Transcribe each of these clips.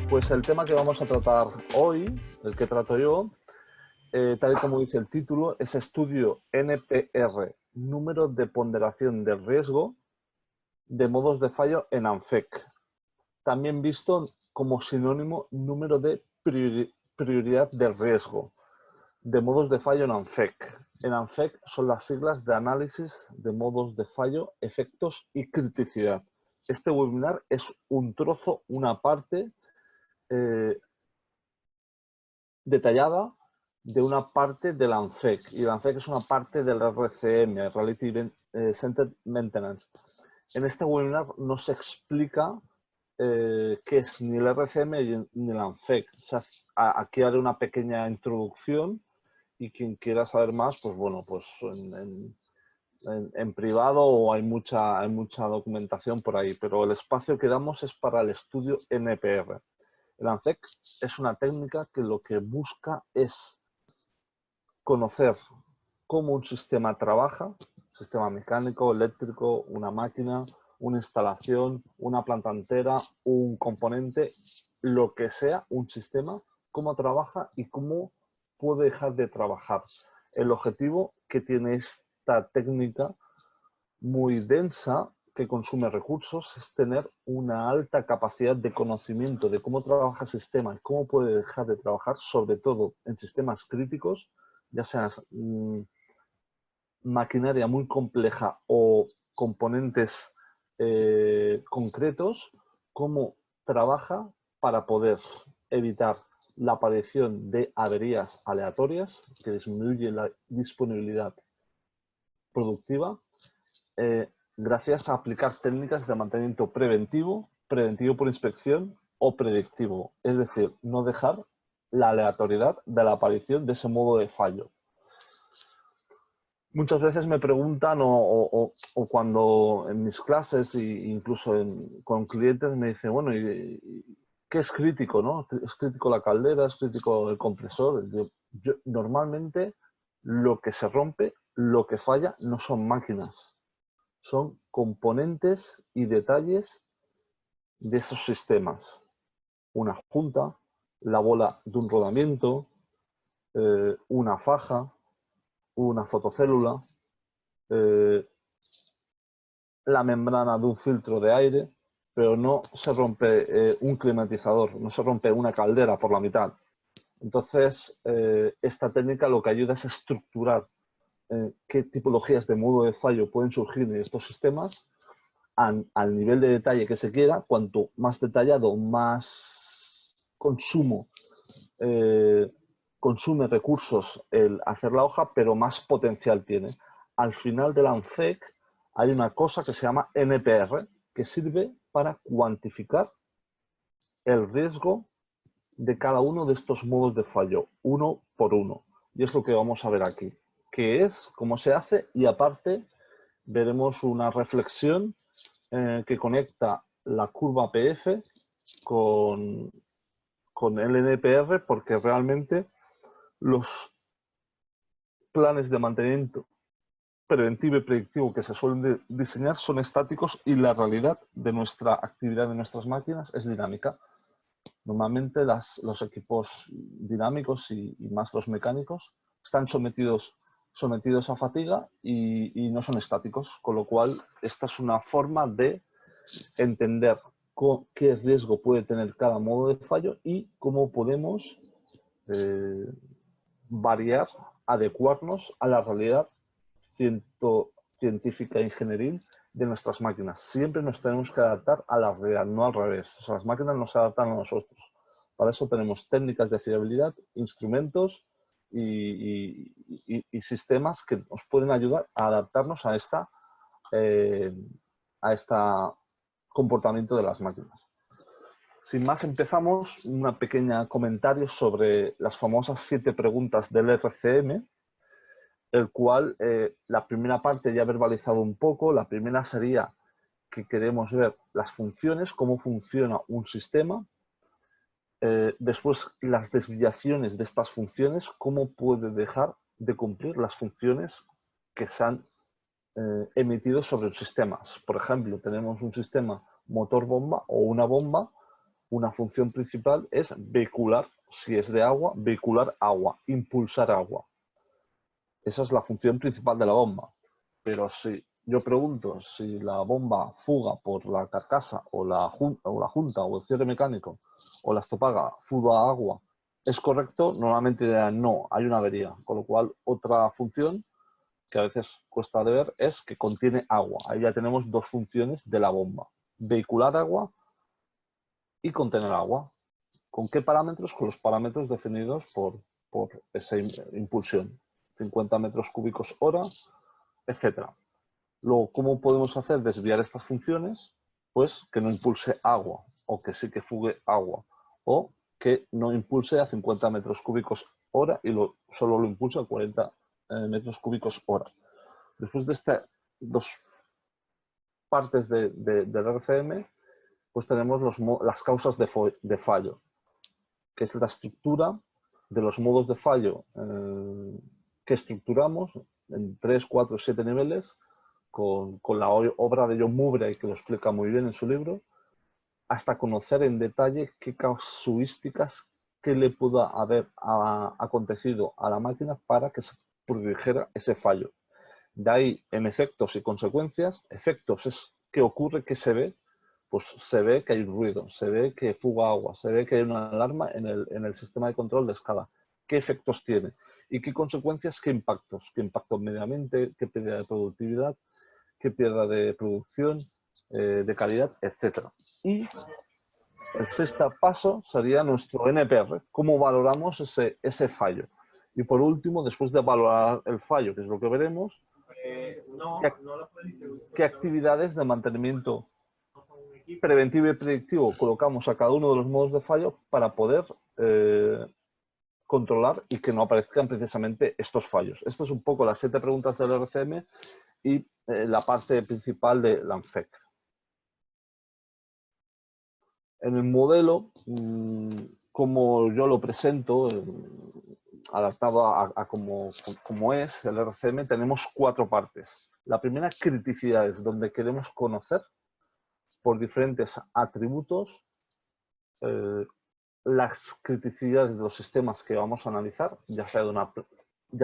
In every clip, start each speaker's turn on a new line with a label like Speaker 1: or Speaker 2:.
Speaker 1: Pues el tema que vamos a tratar hoy, el que trato yo, tal y como dice el título, es estudio NPR, número de ponderación del riesgo de modos de fallo en ANFEC, también visto como sinónimo número de prioridad del riesgo de modos de fallo en ANFEC. En ANFEC son las siglas de análisis de modos de fallo, efectos y criticidad. Este webinar es un trozo, una parte detallada de una parte del ANFEC, y el ANFEC es una parte del RCM, Relative Centered Maintenance. En este webinar no se explica qué es ni el RCM ni el ANFEC. O sea, aquí haré una pequeña introducción y quien quiera saber más, pues bueno, pues en privado o hay mucha documentación por ahí, pero el espacio que damos es para el estudio NPR. El ANFEC es una técnica que lo que busca es conocer cómo un sistema trabaja, sistema mecánico, eléctrico, una máquina, una instalación, una planta entera, un componente, lo que sea, un sistema, cómo trabaja y cómo puede dejar de trabajar. El objetivo que tiene esta técnica muy densa, que consume recursos, es tener una alta capacidad de conocimiento de cómo trabaja el sistema y cómo puede dejar de trabajar, sobre todo en sistemas críticos, ya sean maquinaria muy compleja o componentes concretos, cómo trabaja para poder evitar la aparición de averías aleatorias que disminuyen la disponibilidad productiva, gracias a aplicar técnicas de mantenimiento preventivo, preventivo por inspección o predictivo. Es decir, no dejar la aleatoriedad de la aparición de ese modo de fallo. Muchas veces me preguntan o cuando en mis clases e incluso con clientes me dicen, bueno, ¿qué es crítico? ¿No? ¿Es crítico la caldera? ¿Es crítico el compresor? Normalmente lo que se rompe, lo que falla, no son máquinas, son componentes y detalles de esos sistemas. Una junta, la bola de un rodamiento, una faja, una fotocélula, la membrana de un filtro de aire, pero no se rompe un climatizador, no se rompe una caldera por la mitad. Entonces, esta técnica lo que ayuda es estructurar qué tipologías de modo de fallo pueden surgir en estos sistemas al nivel de detalle que se quiera. Cuanto más detallado, más consume recursos el hacer la hoja, pero más potencial tiene. Al final del ANFEC hay una cosa que se llama NPR, que sirve para cuantificar el riesgo de cada uno de estos modos de fallo, uno por uno. Y es lo que vamos a ver aquí. ¿Qué es? ¿Cómo se hace? Y aparte veremos una reflexión que conecta la curva PF con el NPR, porque realmente los planes de mantenimiento preventivo y predictivo que se suelen diseñar son estáticos y la realidad de nuestra actividad de nuestras máquinas es dinámica. Normalmente los equipos dinámicos y más los mecánicos están sometidos a fatiga y no son estáticos, con lo cual esta es una forma de entender qué riesgo puede tener cada modo de fallo y cómo podemos variar, adecuarnos a la realidad científica e ingenieril de nuestras máquinas. Siempre nos tenemos que adaptar a la realidad, no al revés. O sea, las máquinas no se adaptan a nosotros. Para eso tenemos técnicas de fiabilidad, instrumentos y sistemas que nos pueden ayudar a adaptarnos a este comportamiento de las máquinas. Sin más, empezamos un pequeño comentario sobre las famosas 7 preguntas del RCM, el cual la primera parte ya he verbalizado un poco. La primera sería que queremos ver las funciones, cómo funciona un sistema. Después, las desviaciones de estas funciones, cómo puede dejar de cumplir las funciones que se han emitido sobre los sistemas. Por ejemplo, tenemos un sistema motor-bomba o una bomba, una función principal es vehicular, si es de agua, vehicular agua, impulsar agua. Esa es la función principal de la bomba. Pero si yo pregunto si la bomba fuga por la carcasa o la junta o el cierre mecánico o la estopaga fuga agua, ¿es correcto? Normalmente dirán no, hay una avería. Con lo cual, otra función que a veces cuesta de ver es que contiene agua. Ahí ya tenemos dos funciones de la bomba. Vehicular agua y contener agua. ¿Con qué parámetros? Con los parámetros definidos por esa impulsión. 50 metros cúbicos hora, etc. Luego, ¿cómo podemos hacer desviar estas funciones? Pues que no impulse agua, o que sí que fugue agua, o que no impulse a 50 metros cúbicos hora y solo lo impulse a 40 metros cúbicos hora. Después de estas dos partes del RCM, pues tenemos las causas de fallo, que es la estructura de los modos de fallo que estructuramos en 3, 4, 7 niveles con la obra de John Mowbray, que lo explica muy bien en su libro, hasta conocer en detalle qué casuísticas, qué le pudo haber acontecido a la máquina para que se produjera ese fallo. De ahí en efectos y consecuencias. Efectos es qué ocurre, qué se ve. Pues se ve que hay ruido, se ve que fuga agua, se ve que hay una alarma en el sistema de control de escala. ¿Qué efectos tiene? ¿Y qué consecuencias, qué impactos? ¿Qué impacto mediamente? ¿Qué pérdida de productividad? ¿Qué pérdida de producción, de calidad, etcétera? Y el sexto paso sería nuestro NPR, cómo valoramos ese fallo. Y por último, después de valorar el fallo, que es lo que veremos, qué actividades de mantenimiento preventivo y predictivo colocamos a cada uno de los modos de fallo para poder controlar y que no aparezcan precisamente estos fallos. Estas son un poco las 7 preguntas del RCM y la parte principal de LANFEC. En el modelo, como yo lo presento, adaptado a como es el RCM, tenemos 4 partes. La primera, criticidades, donde queremos conocer por diferentes atributos las criticidades de los sistemas que vamos a analizar, ya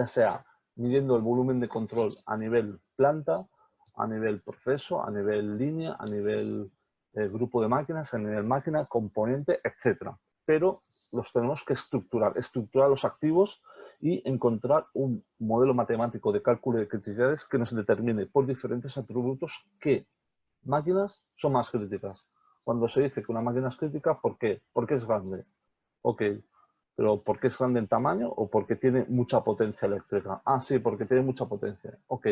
Speaker 1: sea midiendo el volumen de control a nivel planta, a nivel proceso, a nivel línea, a nivel grupo de máquinas, a nivel máquina, componente, etc. Pero los tenemos que estructurar los activos y encontrar un modelo matemático de cálculo de criticidades que nos determine por diferentes atributos qué máquinas son más críticas. Cuando se dice que una máquina es crítica, ¿por qué? Porque es grande. Ok, pero ¿por qué es grande en tamaño o porque tiene mucha potencia eléctrica? Ah, sí, porque tiene mucha potencia. Ok,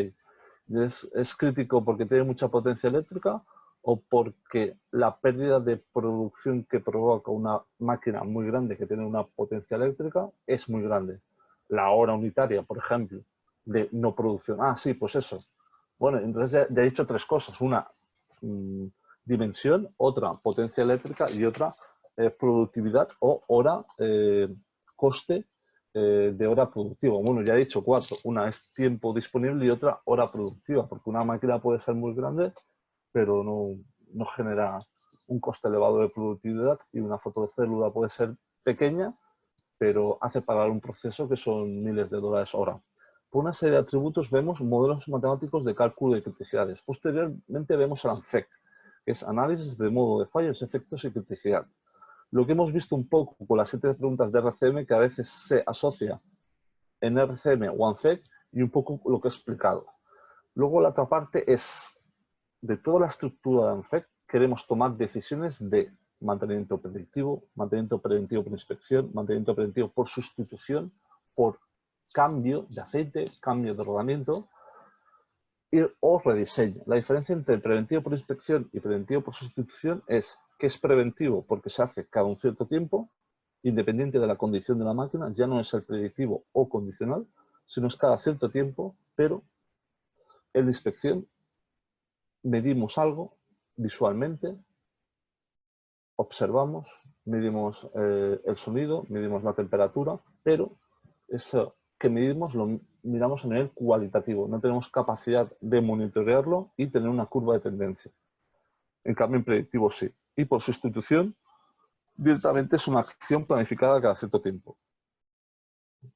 Speaker 1: ¿es crítico porque tiene mucha potencia eléctrica o porque la pérdida de producción que provoca una máquina muy grande que tiene una potencia eléctrica es muy grande? La hora unitaria, por ejemplo, de no producción. Ah, sí, pues eso. Bueno, entonces ya he dicho 3 cosas. Una, dimensión, otra, potencia eléctrica y otra, productividad o hora, coste de hora productiva. Bueno, ya he dicho 4. Una es tiempo disponible y otra hora productiva, porque una máquina puede ser muy grande, pero no genera un coste elevado de productividad, y una fotocélula puede ser pequeña, pero hace pagar un proceso que son miles de dólares hora. Por una serie de atributos vemos modelos matemáticos de cálculo de criticidades. Posteriormente vemos el ANFEC, que es análisis de modo de fallos, efectos y criticidad. Lo que hemos visto un poco con las 7 preguntas de RCM, que a veces se asocia en RCM o ANFEC, y un poco lo que he explicado. Luego la otra parte es, de toda la estructura de ANFEC, queremos tomar decisiones de mantenimiento preventivo por inspección, mantenimiento preventivo por sustitución, por cambio de aceite, cambio de rodamiento o rediseño. La diferencia entre preventivo por inspección y preventivo por sustitución es que es preventivo porque se hace cada un cierto tiempo, independiente de la condición de la máquina. Ya no es el predictivo o condicional, sino es cada cierto tiempo, pero en la inspección medimos algo visualmente, observamos, medimos el sonido, medimos la temperatura, pero eso que medimos lo miramos a nivel cualitativo. No tenemos capacidad de monitorearlo y tener una curva de tendencia. En cambio, en predictivo sí. Y por sustitución, directamente es una acción planificada cada cierto tiempo.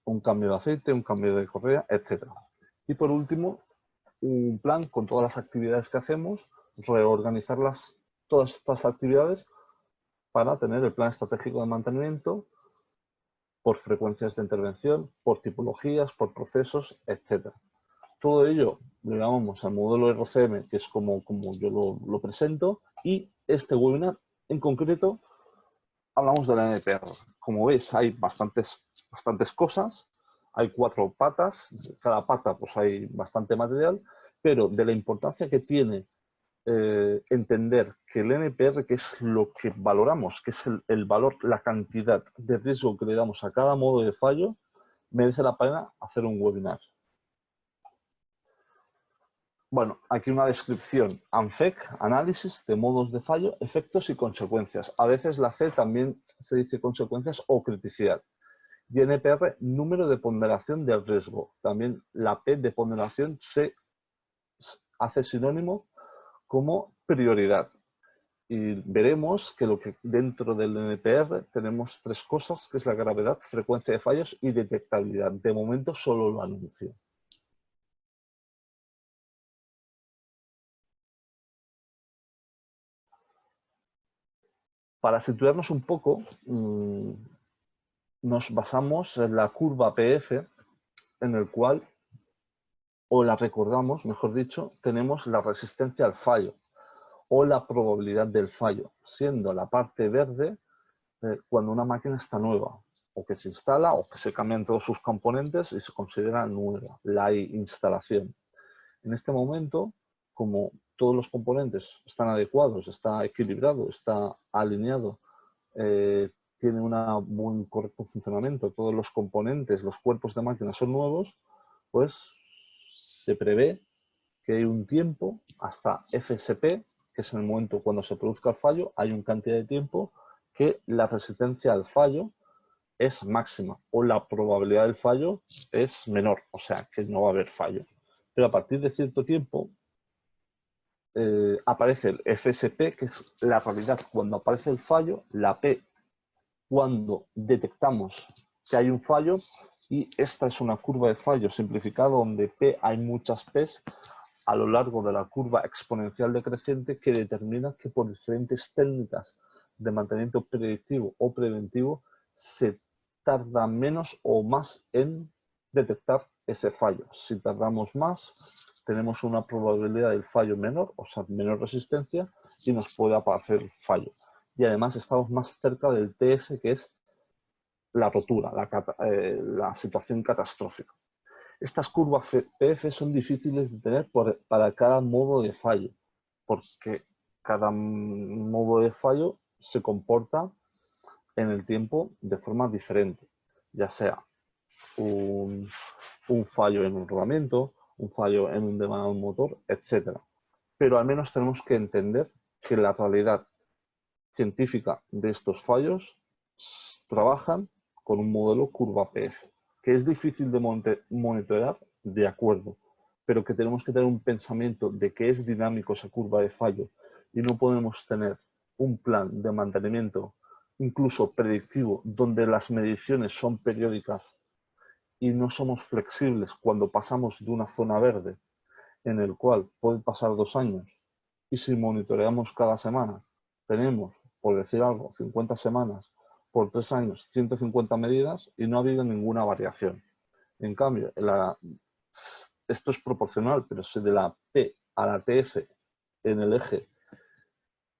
Speaker 1: Un cambio de aceite, un cambio de correa, etc. Y por último, un plan con todas las actividades que hacemos, reorganizarlas, todas estas actividades para tener el plan estratégico de mantenimiento por frecuencias de intervención, por tipologías, por procesos, etc. Todo ello lo llamamos al modelo RCM, que es como yo lo presento, y este webinar en concreto hablamos de la NPR. Como ves, hay bastantes cosas, hay 4 patas, cada pata pues hay bastante material, pero de la importancia que tiene entender que el NPR, que es lo que valoramos, que es el valor, la cantidad de riesgo que le damos a cada modo de fallo, merece la pena hacer un webinar. Bueno, aquí una descripción. ANFEC, análisis de modos de fallo, efectos y consecuencias. A veces la C también se dice consecuencias o criticidad. Y NPR, número de ponderación del riesgo. También la P de ponderación se hace sinónimo como prioridad. Y veremos que dentro del NPR tenemos 3 cosas, que es la gravedad, frecuencia de fallos y detectabilidad. De momento solo lo anuncio. Para situarnos un poco, nos basamos en la curva PF, en el cual, o la recordamos, mejor dicho, tenemos la resistencia al fallo o la probabilidad del fallo, siendo la parte verde cuando una máquina está nueva, o que se instala o que se cambian todos sus componentes y se considera nueva, la instalación. En este momento, como todos los componentes están adecuados, está equilibrado, está alineado, tiene un buen correcto funcionamiento, todos los componentes, los cuerpos de máquina son nuevos, pues se prevé que hay un tiempo hasta FSP, que es el momento cuando se produzca el fallo, hay una cantidad de tiempo que la resistencia al fallo es máxima o la probabilidad del fallo es menor, o sea que no va a haber fallo. Pero a partir de cierto tiempo aparece el FSP, que es la realidad cuando aparece el fallo, la P cuando detectamos que hay un fallo, y esta es una curva de fallo simplificada donde P hay muchas P's a lo largo de la curva exponencial decreciente que determina que por diferentes técnicas de mantenimiento predictivo o preventivo se tarda menos o más en detectar ese fallo. Si tardamos más, tenemos una probabilidad del fallo menor, o sea, menor resistencia, y nos puede aparecer el fallo. Y además estamos más cerca del TF, que es la rotura, la situación catastrófica. Estas curvas PF son difíciles de tener para cada modo de fallo, porque cada modo de fallo se comporta en el tiempo de forma diferente, ya sea un fallo en un rodamiento, un fallo en un demandado motor, etc. Pero al menos tenemos que entender que la realidad científica de estos fallos trabajan con un modelo curva PF, que es difícil de monitorear, de acuerdo, pero que tenemos que tener un pensamiento de que es dinámico esa curva de fallo y no podemos tener un plan de mantenimiento incluso predictivo donde las mediciones son periódicas y no somos flexibles cuando pasamos de una zona verde en el cual pueden pasar 2 años y si monitoreamos cada semana tenemos, por decir algo, 50 semanas por 3 años, 150 medidas y no ha habido ninguna variación. En cambio, esto es proporcional, pero si de la P a la TF en el eje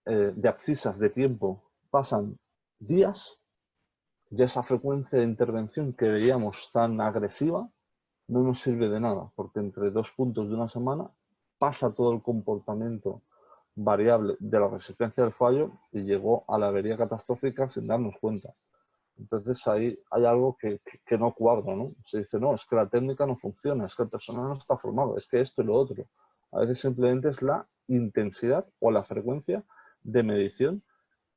Speaker 1: de abscisas de tiempo pasan días, ya esa frecuencia de intervención que veíamos tan agresiva no nos sirve de nada, porque entre 2 puntos de una semana pasa todo el comportamiento variable de la resistencia del fallo y llegó a la avería catastrófica sin darnos cuenta. Entonces ahí hay algo que no cuadra, ¿no? Se dice, no, es que la técnica no funciona, es que el personal no está formado, es que esto y lo otro. A veces simplemente es la intensidad o la frecuencia de medición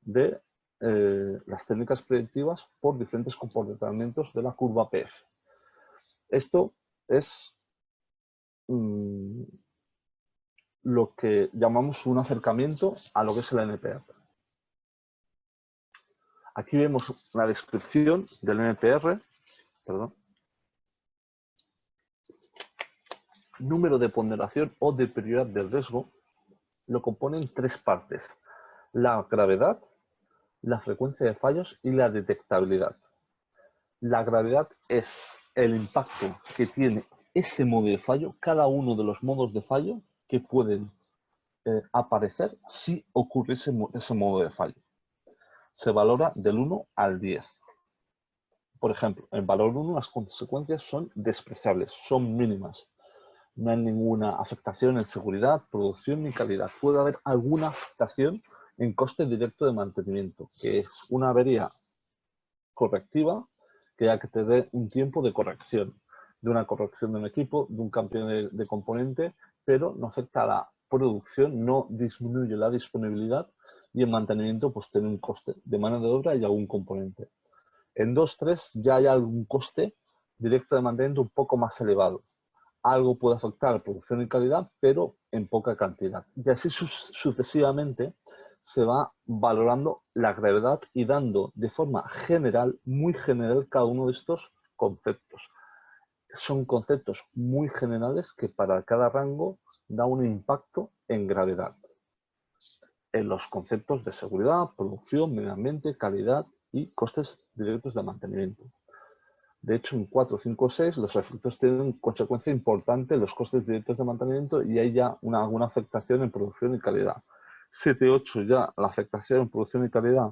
Speaker 1: de las técnicas predictivas por diferentes comportamientos de la curva PF. Esto es lo que llamamos un acercamiento a lo que es el NPR. Aquí vemos la descripción del NPR, perdón. Número de ponderación o de prioridad del riesgo lo componen tres partes: la gravedad, la frecuencia de fallos y la detectabilidad. La gravedad es el impacto que tiene ese modo de fallo, cada uno de los modos de fallo que pueden aparecer si ocurre ese modo de fallo. Se valora del 1 al 10. Por ejemplo, en valor 1 las consecuencias son despreciables, son mínimas. No hay ninguna afectación en seguridad, producción ni calidad. Puede haber alguna afectación en coste directo de mantenimiento, que es una avería correctiva que hay que tener un tiempo de corrección, de una corrección de un equipo, de un cambio de componente, pero no afecta a la producción, no disminuye la disponibilidad y el mantenimiento pues tiene un coste de mano de obra y algún componente. En 2.3 ya hay algún coste directo de mantenimiento un poco más elevado. Algo puede afectar a la producción y calidad, pero en poca cantidad. Y así sucesivamente se va valorando la gravedad y dando de forma general, muy general, cada uno de estos conceptos. Son conceptos muy generales que para cada rango da un impacto en gravedad. En los conceptos de seguridad, producción, medio ambiente, calidad y costes directos de mantenimiento. De hecho, en 4, 5, 6 los efectos tienen consecuencia importante en los costes directos de mantenimiento y hay ya alguna afectación en producción y calidad. 7, 8 ya la afectación en producción y calidad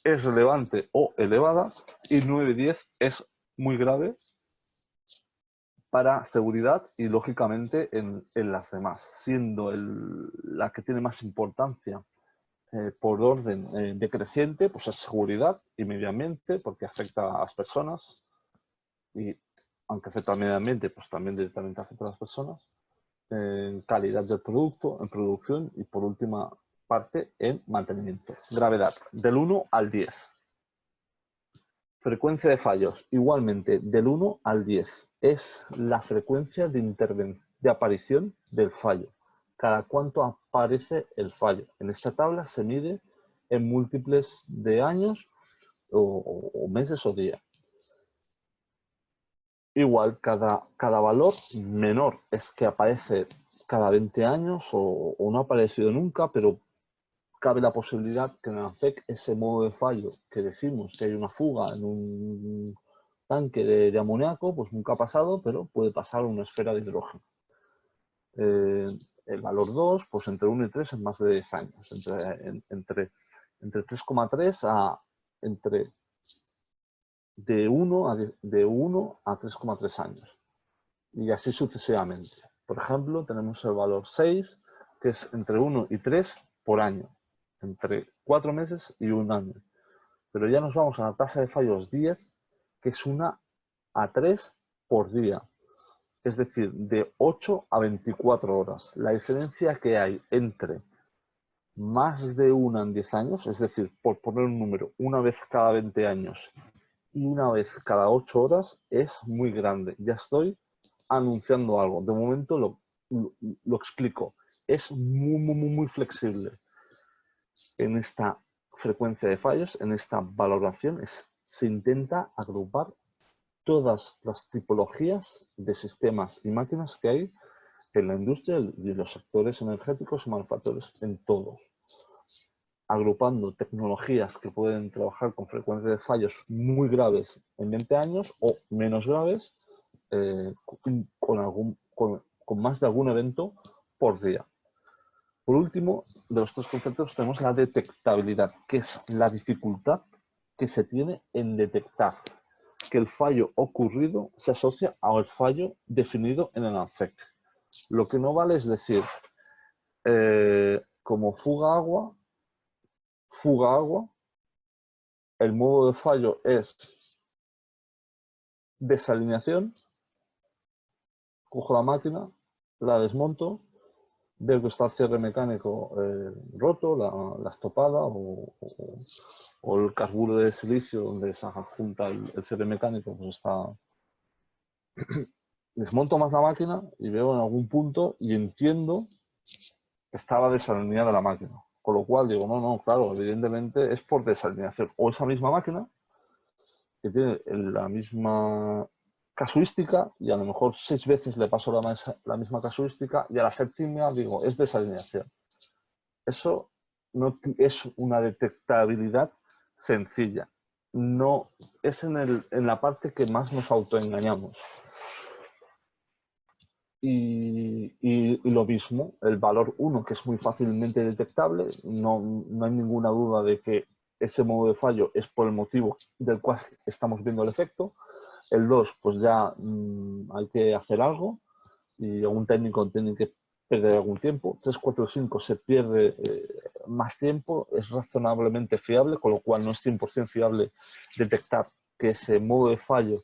Speaker 1: es relevante o elevada y 9, 10 es muy grave para seguridad y lógicamente en las demás, siendo la que tiene más importancia por orden decreciente, pues es seguridad y medio ambiente porque afecta a las personas. Y aunque afecta al medio ambiente, pues también directamente afecta a las personas, en calidad del producto, en producción y por última parte en mantenimiento. Gravedad, del 1 al 10. Frecuencia de fallos, igualmente del 1 al 10. Es la frecuencia de aparición del fallo. Cada cuánto aparece el fallo. En esta tabla se mide en múltiples de años o meses o días. Igual, cada valor menor es que aparece cada 20 años o no ha aparecido nunca, pero cabe la posibilidad que en el ANFEC ese modo de fallo que decimos que hay una fuga en un tanque de amoníaco, pues nunca ha pasado, pero puede pasar una esfera de hidrógeno. El valor 2, pues entre 1 y 3 en más de 10 años, entre 3,3 a entre de 1 a 3,3 años. Y así sucesivamente. Por ejemplo, tenemos el valor 6, que es entre 1 y 3 por año, entre 4 meses y un año. Pero ya nos vamos a la tasa de fallos 10, que es 1 a 3 por día, es decir, de 8 a 24 horas. La diferencia que hay entre más de 1 en 10 años, es decir, por poner un número, una vez cada 20 años y una vez cada 8 horas, es muy grande. Ya estoy anunciando algo. De momento lo explico. Es muy flexible. En esta frecuencia de fallos, en esta valoración, se intenta agrupar todas las tipologías de sistemas y máquinas que hay en la industria y en los sectores energéticos y manufactureros, en todos. Agrupando tecnologías que pueden trabajar con frecuencia de fallos muy graves en 20 años o menos graves, con más de algún evento por día. Por último, de los tres conceptos tenemos la detectabilidad, que es la dificultad que se tiene en detectar que el fallo ocurrido se asocia al fallo definido en el ANFEC. Lo que no vale es decir, como fuga agua, el modo de fallo es desalineación, cojo la máquina, la desmonto, veo que está el cierre mecánico roto, la estopada o el carburo de silicio donde se adjunta el cierre mecánico, pues está... Desmonto más la máquina y veo en algún punto y entiendo que estaba desalineada la máquina. Con lo cual digo, no, claro, evidentemente es por desalineación. O esa misma máquina que tiene la misma casuística y a lo mejor 6 veces le paso la misma casuística y a la séptima digo, es desalineación. Eso no es una detectabilidad sencilla. No es en la parte que más nos autoengañamos. Y lo mismo, el valor 1, que es muy fácilmente detectable, no hay ninguna duda de que ese modo de fallo es por el motivo del cual estamos viendo el efecto. El 2, pues ya hay que hacer algo y algún técnico tiene que perder algún tiempo. 3, 4, 5 se pierde más tiempo, es razonablemente fiable, con lo cual no es 100% fiable detectar que ese modo de fallo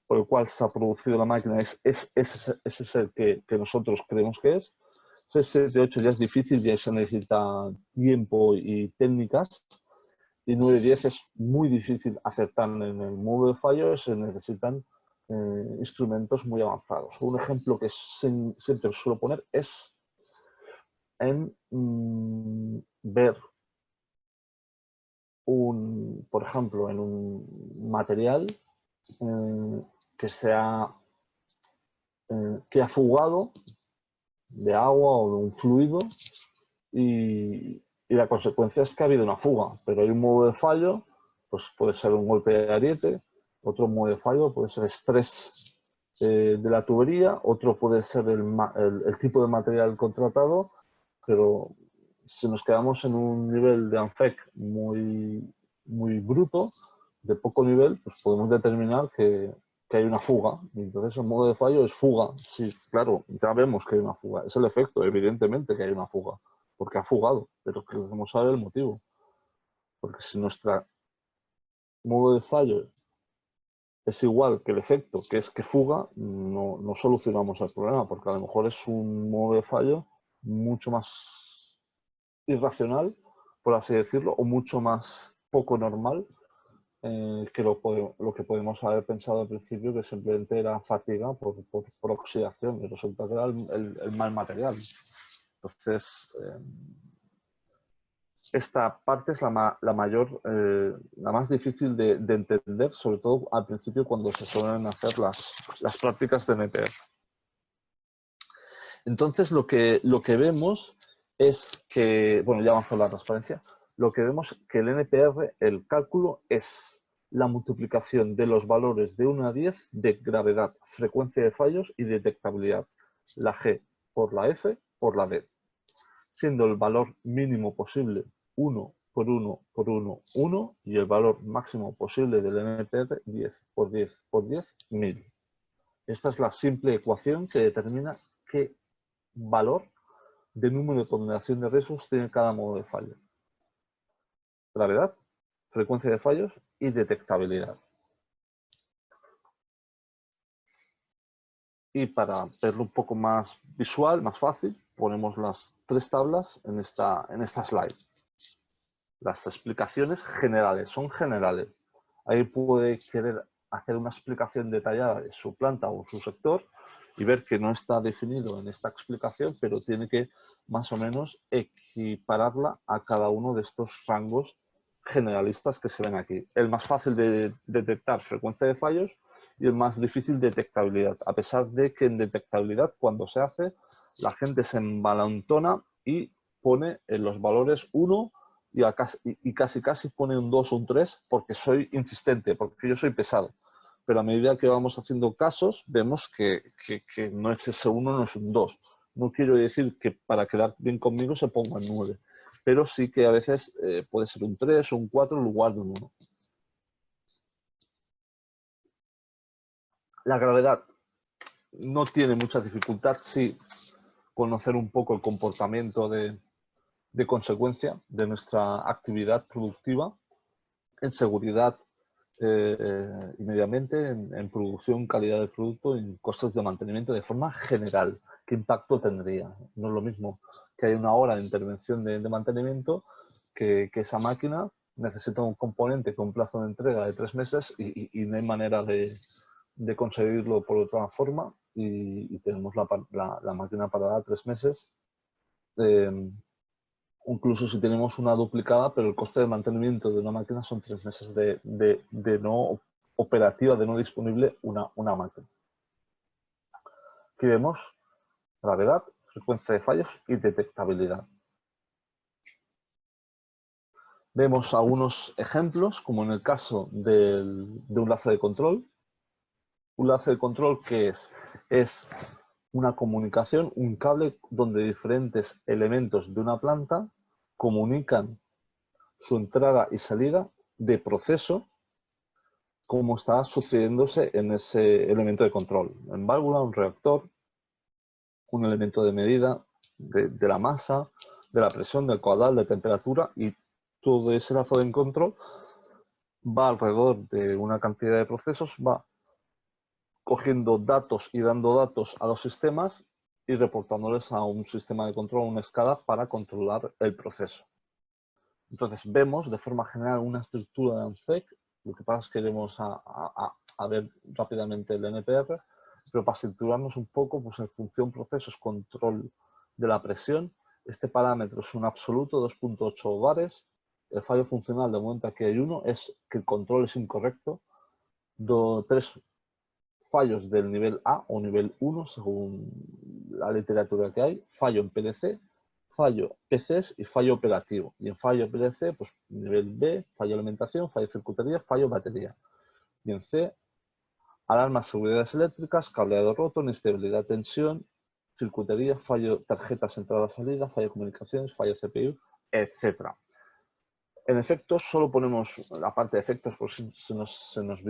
Speaker 1: por el cual se ha producido la máquina ese es el que nosotros creemos que es. 6, 7, 8 ya es difícil, ya se necesita tiempo y técnicas. Y 9 y 10 es muy difícil acertar en el modo de fallo, se necesitan instrumentos muy avanzados. Un ejemplo que siempre suelo poner es en ver por ejemplo, en un material que ha fugado de agua o de un fluido y la consecuencia es que ha habido una fuga, pero hay un modo de fallo, pues puede ser un golpe de ariete, otro modo de fallo puede ser estrés de la tubería, otro puede ser el tipo de material contratado, pero si nos quedamos en un nivel de ANFEC muy bruto, de poco nivel, pues podemos determinar que hay una fuga. Y entonces el modo de fallo es fuga. Sí, claro, ya vemos que hay una fuga. Es el efecto, evidentemente que hay una fuga, porque ha fugado, pero queremos saber el motivo. Porque si nuestro modo de fallo es igual que el efecto, que es que fuga, no solucionamos el problema, porque a lo mejor es un modo de fallo mucho más irracional, por así decirlo, o mucho más poco normal que lo que podemos haber pensado al principio, que simplemente era fatiga por oxidación, y resulta que era el mal material. Entonces, esta parte es la mayor, la más difícil de entender, sobre todo al principio cuando se suelen hacer las prácticas de NPR. Entonces, lo que vemos es que, bueno, ya avanzó la transparencia, lo que vemos es que el NPR, el cálculo, es la multiplicación de los valores de 1 a 10 de gravedad, frecuencia de fallos y detectabilidad. La G por la F por la D, siendo el valor mínimo posible 1 por 1 por 1, 1, y el valor máximo posible del NPR 10 por 10 por 10, 1000. Esta es la simple ecuación que determina qué valor de número de ponderación de riesgos tiene cada modo de fallo. Gravedad, frecuencia de fallos y detectabilidad. Y para verlo un poco más visual, más fácil, ponemos las 3 tablas en esta slide. Las explicaciones generales, son generales. Ahí puede querer hacer una explicación detallada de su planta o su sector y ver que no está definido en esta explicación, pero tiene que más o menos equipararla a cada uno de estos rangos generalistas que se ven aquí. El más fácil de detectar, frecuencia de fallos, y el más difícil, detectabilidad. A pesar de que en detectabilidad, cuando se hace, la gente se embalantona y pone en los valores 1 y casi pone un 2 o un 3 porque soy insistente, porque yo soy pesado. Pero a medida que vamos haciendo casos, vemos que no es ese 1, no es un 2. No quiero decir que para quedar bien conmigo se ponga en 9, pero sí que a veces puede ser un 3 o un 4 en lugar de un 1. La gravedad no tiene mucha dificultad, sí conocer un poco el comportamiento de consecuencia de nuestra actividad productiva en seguridad y medio ambiente, en producción, calidad del producto, en costes de mantenimiento de forma general. ¿Qué impacto tendría? No es lo mismo que hay una hora de intervención de mantenimiento que esa máquina necesita un componente con plazo de entrega de 3 meses y no hay manera de conseguirlo por otra forma y tenemos la máquina parada 3 meses incluso si tenemos una duplicada, pero el coste de mantenimiento de una máquina son 3 meses de no operativa, de no disponible una máquina. Aquí vemos gravedad, frecuencia de fallos y detectabilidad. Vemos algunos ejemplos, como en el caso de un lazo de control. Un lazo de control, ¿qué es? Es una comunicación, un cable donde diferentes elementos de una planta comunican su entrada y salida de proceso como está sucediéndose en ese elemento de control. En válvula, un reactor, un elemento de medida de la masa, de la presión, del caudal, de temperatura, y todo ese lazo de control va alrededor de una cantidad de procesos, va cogiendo datos y dando datos a los sistemas y reportándoles a un sistema de control, una escala, para controlar el proceso. Entonces vemos de forma general una estructura de ANSEC. Lo que pasa es que iremos a ver rápidamente el NPR, pero para situarnos un poco, pues en función procesos, control de la presión. Este parámetro es un absoluto, 2.8 bares. El fallo funcional, de momento aquí hay uno, es que el control es incorrecto. 3 fallos del nivel A o nivel 1, según la literatura que hay. Fallo en PLC, fallo PCs y fallo operativo. Y en fallo PLC, pues nivel B, fallo alimentación, fallo circuitería, fallo batería. Y en C, alarmas, seguridades eléctricas, cableado roto, inestabilidad, tensión, circuitería, fallo tarjetas entrada-salida, fallo comunicaciones, fallo CPU, etc. En efectos, solo ponemos la parte de efectos, por si se nos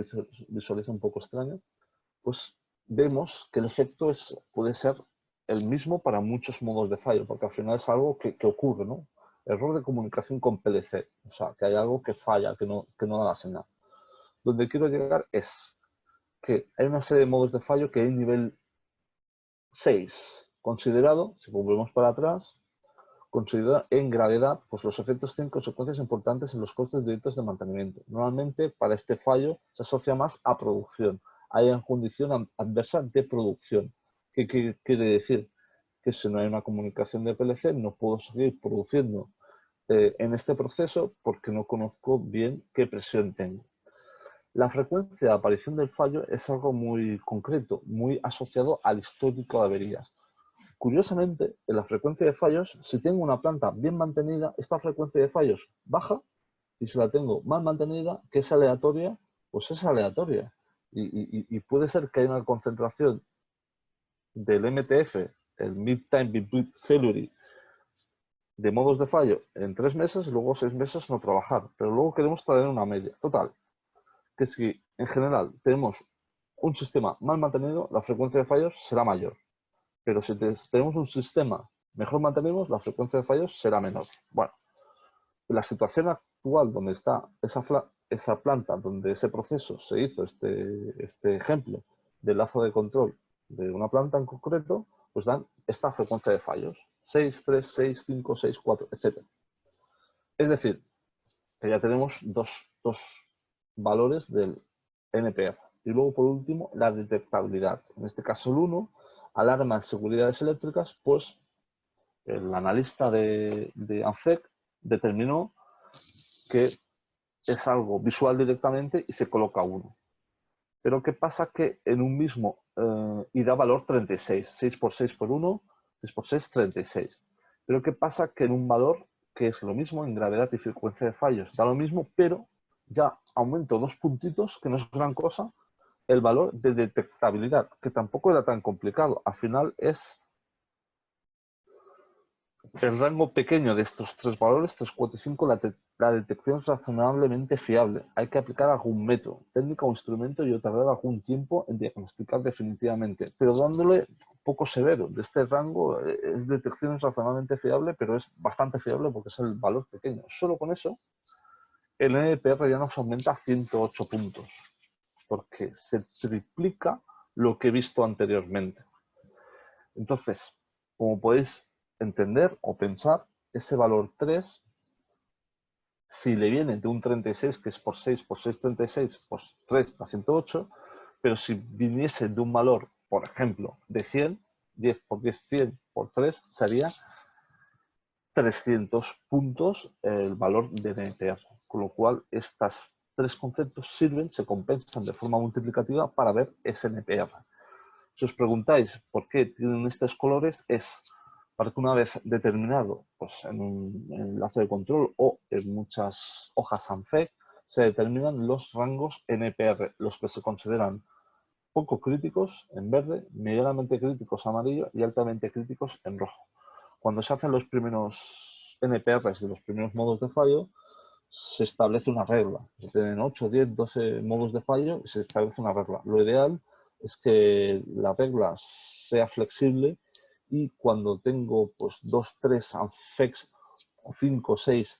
Speaker 1: visualiza un poco extraño, pues vemos que el efecto puede ser el mismo para muchos modos de fallo, porque al final es algo que ocurre, ¿no? Error de comunicación con PLC, o sea, que hay algo que falla, que no da la señal. Donde quiero llegar es que hay una serie de modos de fallo que hay nivel 6 considerado, si volvemos para atrás, considerado en gravedad, pues los efectos tienen consecuencias importantes en los costes directos de mantenimiento. Normalmente para este fallo se asocia más a producción. Hay una condición adversa de producción. ¿Qué quiere decir? Que si no hay una comunicación de PLC no puedo seguir produciendo en este proceso porque no conozco bien qué presión tengo. La frecuencia de aparición del fallo es algo muy concreto, muy asociado al histórico de averías. Curiosamente, en la frecuencia de fallos, si tengo una planta bien mantenida, esta frecuencia de fallos baja, y si la tengo mal mantenida, que es aleatoria, pues es aleatoria. Y puede ser que haya una concentración del MTF, el Mid-Time Between Failure, de modos de fallo en 3 meses y luego 6 meses no trabajar. Pero luego queremos traer una media. Total, que si en general tenemos un sistema mal mantenido, la frecuencia de fallos será mayor. Pero si tenemos un sistema mejor mantenido, la frecuencia de fallos será menor. Bueno, la situación actual donde está esa planta, donde ese proceso se hizo, este ejemplo del lazo de control de una planta en concreto, pues dan esta frecuencia de fallos. 6, 3, 6, 5, 6, 4, etc. Es decir, que ya tenemos dos valores del NPR. Y luego, por último, la detectabilidad. En este caso, el 1, alarmas de seguridades eléctricas, pues el analista de ANSEC determinó que es algo visual directamente y se coloca 1. Pero ¿qué pasa? Que en un mismo y da valor 36. 6 por 6 por 1, 6 por 6, 36. Pero ¿qué pasa? Que en un valor que es lo mismo en gravedad y frecuencia de fallos, da lo mismo, pero ya aumento 2 puntitos, que no es gran cosa, el valor de detectabilidad, que tampoco era tan complicado. Al final es el rango pequeño de estos 3 valores, 3, 4 y 5, la detección es razonablemente fiable. Hay que aplicar algún método, técnica o instrumento y tardar algún tiempo en diagnosticar definitivamente, pero dándole poco severo. De este rango, detección es razonablemente fiable, pero es bastante fiable porque es el valor pequeño. Solo con eso, el NPR ya nos aumenta a 108 puntos, porque se triplica lo que he visto anteriormente. Entonces, como podéis entender o pensar, ese valor 3, si le viene de un 36, que es por 6, 36, pues 3 da 108, pero si viniese de un valor, por ejemplo, de 100, 10 por 10, 100 por 3, sería 300 puntos el valor de NPR. Con lo cual, estos tres conceptos sirven, se compensan de forma multiplicativa para ver ese NPR. Si os preguntáis por qué tienen estos colores, es para que una vez determinado, pues en un enlace de control o en muchas hojas ANFEC, se determinan los rangos NPR, los que se consideran poco críticos en verde, medianamente críticos amarillo y altamente críticos en rojo. Cuando se hacen los primeros NPRs de los primeros modos de fallo, se establece una regla. Se tienen 8, 10, 12 modos de fallo y se establece una regla. Lo ideal es que la regla sea flexible y cuando tengo pues 2, 3 ANFECs o 5, 6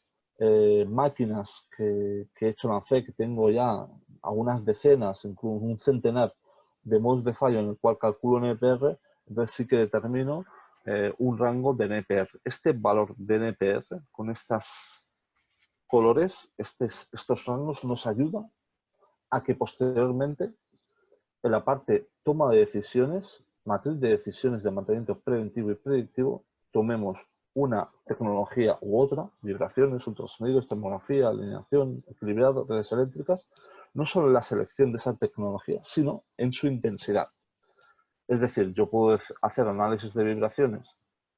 Speaker 1: máquinas que he hecho en ANFEC, tengo ya algunas decenas, incluso un centenar de modos de fallo en el cual calculo NPR, entonces sí que determino un rango de NPR. Este valor de NPR con estos colores, estos rangos nos ayudan a que posteriormente en la parte toma de decisiones, matriz de decisiones de mantenimiento preventivo y predictivo, tomemos una tecnología u otra, vibraciones, ultrasonidos, termografía, alineación, equilibrado, redes eléctricas, no solo en la selección de esa tecnología, sino en su intensidad. Es decir, yo puedo hacer análisis de vibraciones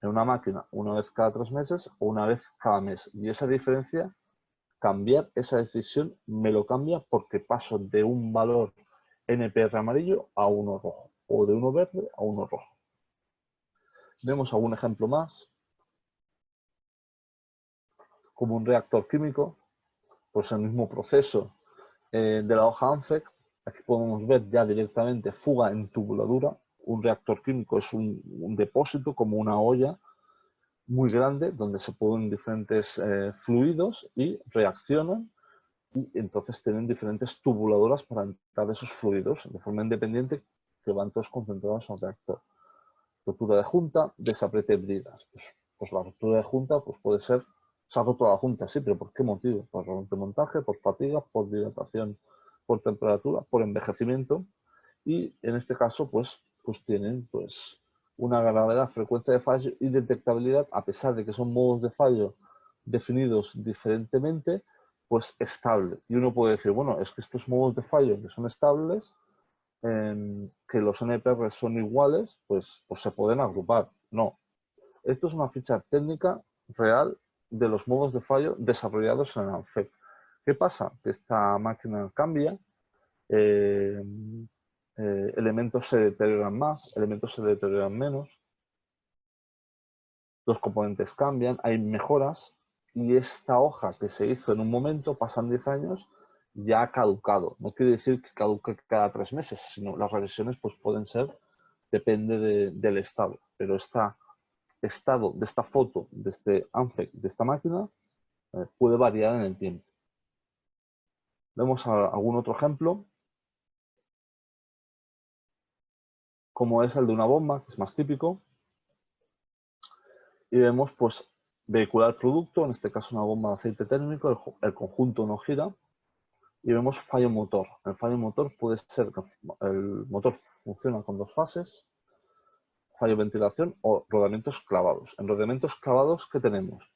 Speaker 1: en una máquina una vez cada 3 meses o una vez cada mes. Y esa diferencia, cambiar esa decisión, me lo cambia porque paso de un valor NPR amarillo a uno rojo o de uno verde a uno rojo. Vemos algún ejemplo más, como un reactor químico, pues el mismo proceso de la hoja ANFEC. Aquí podemos ver ya directamente fuga en tubuladura. Un reactor químico es un depósito como una olla muy grande donde se ponen diferentes fluidos y reaccionan y entonces tienen diferentes tubuladoras para entrar esos fluidos de forma independiente que van todos concentrados en el reactor. Rotura de junta, desapriete bridas. Pues la ruptura de junta pues puede ser, se ha roto la junta, sí, pero ¿por qué motivo? Por remontaje, por fatiga, por dilatación, por temperatura, por envejecimiento y en este caso pues tienen pues una gravedad, frecuencia de fallo y detectabilidad, a pesar de que son modos de fallo definidos diferentemente, pues estable. Y uno puede decir, bueno, es que estos modos de fallo que son estables, que los NPR son iguales, pues se pueden agrupar. No. Esto es una ficha técnica real de los modos de fallo desarrollados en ANFEC. ¿Qué pasa? Que esta máquina cambia, elementos se deterioran más, elementos se deterioran menos, los componentes cambian, hay mejoras y esta hoja que se hizo en un momento, pasan 10 años, ya ha caducado. No quiere decir que caduque cada 3 meses, sino las revisiones pues pueden ser, depende del estado, pero este estado de esta foto, de este ANFEC, de esta máquina, puede variar en el tiempo. Vemos algún otro ejemplo, como es el de una bomba, que es más típico. Y vemos pues vehicular producto, en este caso una bomba de aceite térmico, el conjunto no gira. Y vemos fallo motor. El fallo motor puede ser que el motor funciona con 2 fases, fallo de ventilación o rodamientos clavados. En rodamientos clavados, ¿qué tenemos?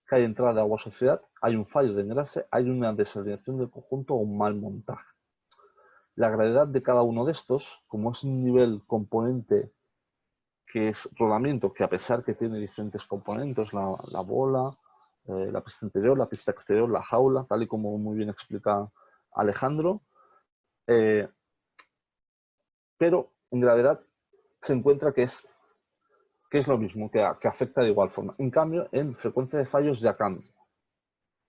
Speaker 1: Que hay entrada de agua suciedad, hay un fallo de engrase, hay una desalineación del conjunto o un mal montaje. La gravedad de cada uno de estos, como es un nivel componente que es rodamiento, que a pesar que tiene diferentes componentes, la bola, la pista interior, la pista exterior, la jaula, tal y como muy bien explica Alejandro, pero en gravedad se encuentra que es lo mismo, que afecta de igual forma. En cambio, en frecuencia de fallos ya cambia.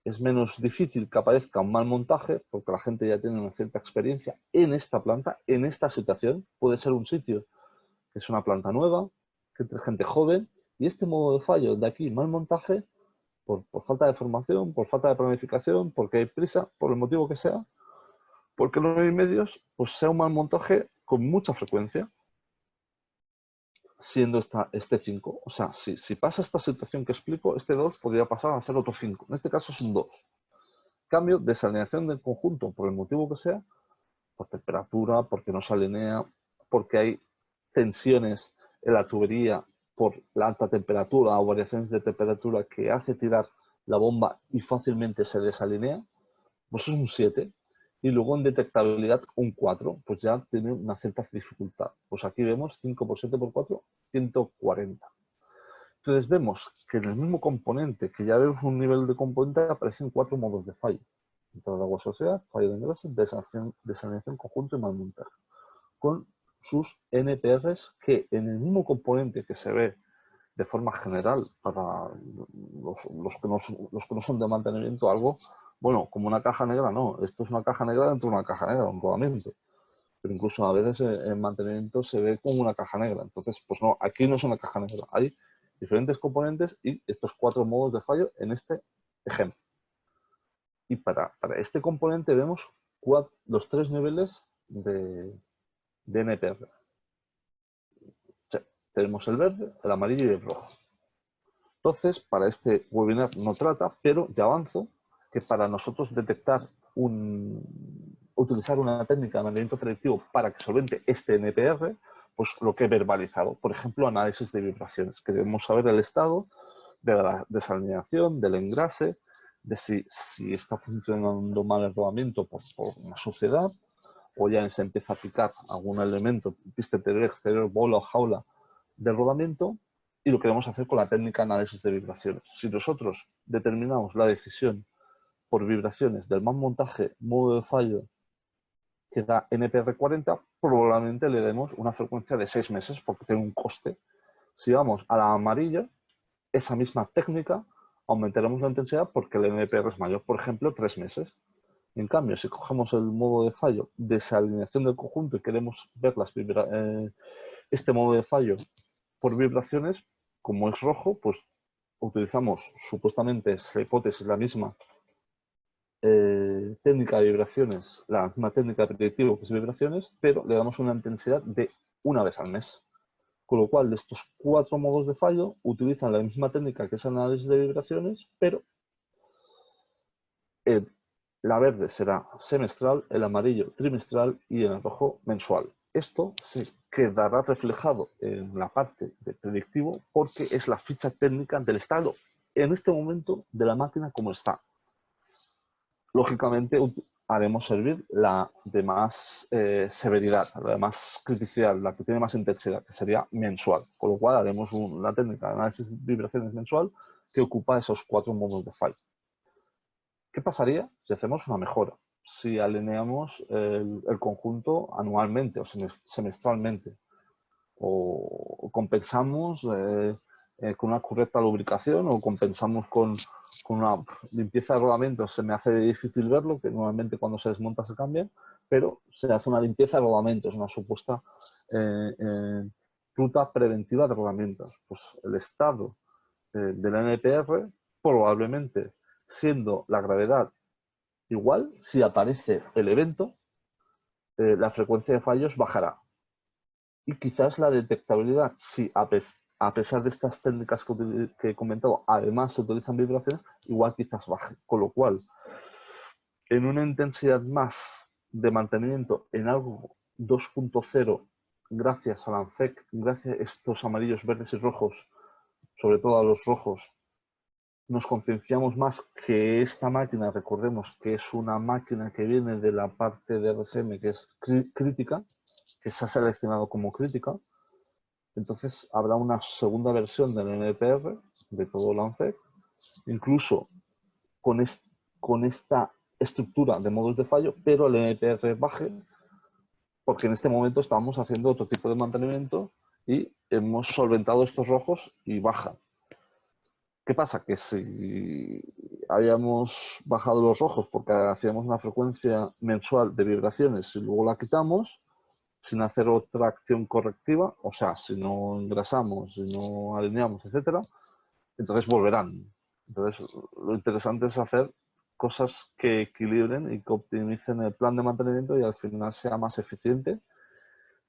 Speaker 1: Es menos difícil que aparezca un mal montaje porque la gente ya tiene una cierta experiencia en esta planta, en esta situación. Puede ser un sitio que es una planta nueva, que entre gente joven, y este modo de fallo de aquí, mal montaje, por falta de formación, por falta de planificación, porque hay prisa, por el motivo que sea, porque no hay medios, pues sea un mal montaje con mucha frecuencia, siendo este 5. O sea, si pasa esta situación que explico, este 2 podría pasar a ser otro 5. En este caso es un 2. Cambio, desalineación del conjunto, por el motivo que sea, por temperatura, porque no se alinea, porque hay tensiones en la tubería por la alta temperatura o variaciones de temperatura que hace tirar la bomba y fácilmente se desalinea, pues es un 7. Y luego en detectabilidad un 4, pues ya tiene una cierta dificultad. Pues aquí vemos 5 por 7 por 4, 140. Entonces vemos que en el mismo componente, que ya vemos un nivel de componente, aparecen 4 modos de fallo. Entrada de agua sociedad, fallo de engrase, desalinización conjunto y mal montaje. Con sus NPRs que en el mismo componente que se ve de forma general para los que no son de mantenimiento, algo, bueno, como una caja negra, no. Esto es una caja negra dentro de una caja negra, un rodamiento. Pero incluso a veces en mantenimiento se ve como una caja negra. Entonces, pues no, aquí no es una caja negra. Hay diferentes componentes y estos 4 modos de fallo en este ejemplo. Y para este componente vemos los 3 niveles de NPR. O sea, tenemos el verde, el amarillo y el rojo. Entonces, para este webinar no trata, pero ya avanzo, que para nosotros detectar utilizar una técnica de mantenimiento predictivo para que solvente este NPR, pues lo que he verbalizado. Por ejemplo, análisis de vibraciones. Queremos saber el estado de la desalineación, del engrase, de si está funcionando mal el rodamiento por una suciedad, o ya se empieza a aplicar algún elemento, pista interior, exterior, bola o jaula del rodamiento, y lo queremos hacer con la técnica de análisis de vibraciones. Si nosotros determinamos la decisión por vibraciones del mal montaje, modo de fallo, que da NPR40, probablemente le demos una frecuencia de 6 meses porque tiene un coste. Si vamos a la amarilla, esa misma técnica, aumentaremos la intensidad porque el NPR es mayor, por ejemplo, 3 meses. En cambio, si cogemos el modo de fallo, desalineación del conjunto y queremos ver este modo de fallo por vibraciones, como es rojo, pues utilizamos supuestamente esa hipótesis, la misma técnica de vibraciones, la misma técnica de predictivo que es vibraciones, pero le damos una intensidad de una vez al mes. Con lo cual, de estos 4 modos de fallo, utilizan la misma técnica que es análisis de vibraciones, pero la verde será semestral, el amarillo trimestral y el rojo mensual. Esto se quedará reflejado en la parte de predictivo porque es la ficha técnica del estado en este momento de la máquina como está. Lógicamente haremos servir la de más severidad, la de más criticidad, la que tiene más intensidad, que sería mensual. Con lo cual haremos una técnica de análisis de vibraciones mensual que ocupa esos 4 modos de fallo. ¿Qué pasaría si hacemos una mejora? Si alineamos el conjunto anualmente o semestralmente, o compensamos con una correcta lubricación, o compensamos con una limpieza de rodamientos. Se me hace difícil verlo, que normalmente cuando se desmonta se cambia, pero se hace una limpieza de rodamientos, una supuesta ruta preventiva de rodamientos. Pues el estado del NPR probablemente, siendo la gravedad igual, si aparece el evento, la frecuencia de fallos bajará. Y quizás la detectabilidad, si a pesar de estas técnicas que he comentado, además se utilizan vibraciones, igual quizás baje. Con lo cual, en una intensidad más de mantenimiento en algo 2.0, gracias a la ANFEC, gracias a estos amarillos, verdes y rojos, sobre todo a los rojos, nos concienciamos más que esta máquina, recordemos que es una máquina que viene de la parte de RCM que es crítica, que se ha seleccionado como crítica. Entonces habrá una segunda versión del NPR de todo el ANFEC, incluso con esta estructura de modos de fallo, pero el NPR baje, porque en este momento estamos haciendo otro tipo de mantenimiento y hemos solventado estos rojos y bajan. ¿Qué pasa? Que si habíamos bajado los rojos porque hacíamos una frecuencia mensual de vibraciones y luego la quitamos, sin hacer otra acción correctiva, o sea, si no engrasamos, si no alineamos, etcétera, entonces volverán. Entonces, lo interesante es hacer cosas que equilibren y que optimicen el plan de mantenimiento y al final sea más eficiente,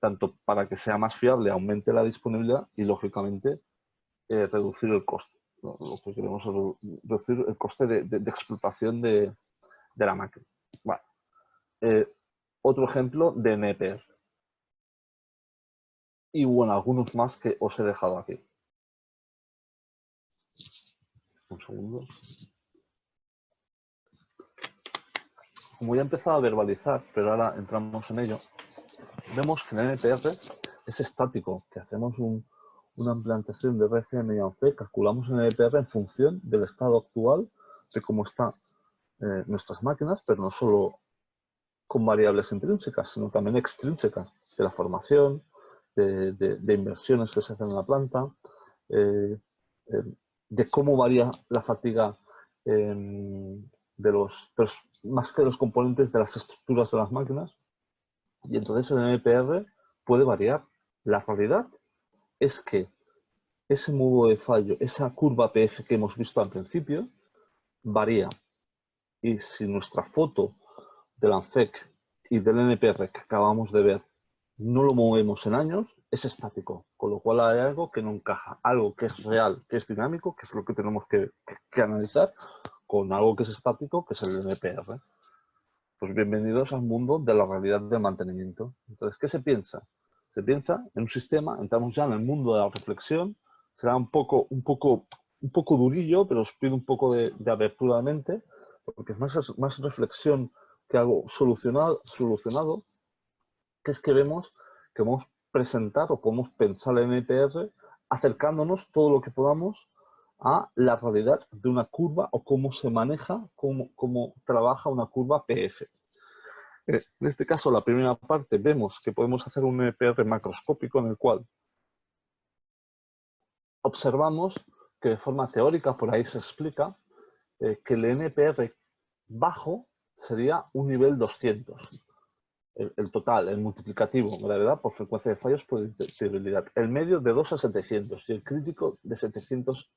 Speaker 1: tanto para que sea más fiable, aumente la disponibilidad y, lógicamente, reducir el coste. Lo que queremos es reducir el coste de explotación de la máquina. Bueno, otro ejemplo de NPR. Y bueno, algunos más que os he dejado aquí. Un segundo. Como ya he empezado a verbalizar, pero ahora entramos en ello, vemos que en el NPR es estático, que hacemos una implantación de RCM y ANFE, calculamos el NPR en función del estado actual de cómo están nuestras máquinas, pero no solo con variables intrínsecas, sino también extrínsecas, de la formación, de inversiones que se hacen en la planta, de cómo varía la fatiga más que los componentes de las estructuras de las máquinas. Y entonces el NPR puede variar. La realidad es que ese modo de fallo, esa curva PF que hemos visto al principio, varía. Y si nuestra foto del ANFEC y del NPR que acabamos de ver no lo movemos en años, es estático. Con lo cual hay algo que no encaja. Algo que es real, que es dinámico, que es lo que tenemos que analizar, con algo que es estático, que es el NPR. Pues bienvenidos al mundo de la realidad del mantenimiento. Entonces, ¿qué se piensa? Se piensa en un sistema, entramos ya en el mundo de la reflexión, será un poco durillo, pero os pido un poco de apertura de mente, porque es más reflexión que algo solucionado, que es que vemos que podemos presentar o podemos pensar el NPR acercándonos todo lo que podamos a la realidad de una curva o cómo se maneja, cómo trabaja una curva PF. En este caso, la primera parte, vemos que podemos hacer un NPR macroscópico en el cual observamos que de forma teórica, por ahí se explica, que el NPR bajo sería un nivel 200. El total, el multiplicativo, gravedad por frecuencia de fallos por detectabilidad. El medio de 2 a 700 y el crítico de 700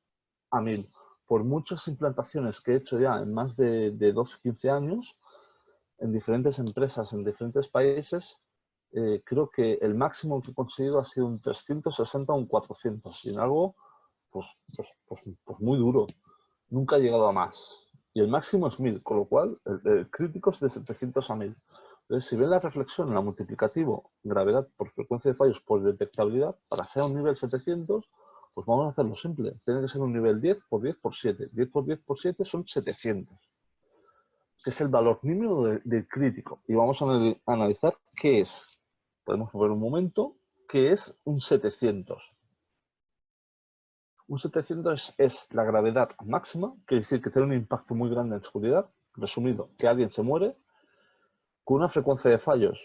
Speaker 1: a 1000. Por muchas implantaciones que he hecho ya en más de 12 o 15 años, en diferentes empresas, en diferentes países, creo que el máximo que he conseguido ha sido un 360 o un 400. Y en algo, pues muy duro. Nunca he llegado a más. Y el máximo es 1000, con lo cual el crítico es de 700 a 1000. Entonces, si ven la reflexión en la multiplicativo, gravedad por frecuencia de fallos por detectabilidad, para ser un nivel 700, pues vamos a hacerlo simple. Tiene que ser un nivel 10 por 10 por 7. 10 por 10 por 7 son 700, que es el valor mínimo del crítico. Y vamos a analizar qué es. Podemos ver un momento, qué es un 700. Un 700 es la gravedad máxima, quiere decir que tiene un impacto muy grande en seguridad. Resumido, que alguien se muere con una frecuencia de fallos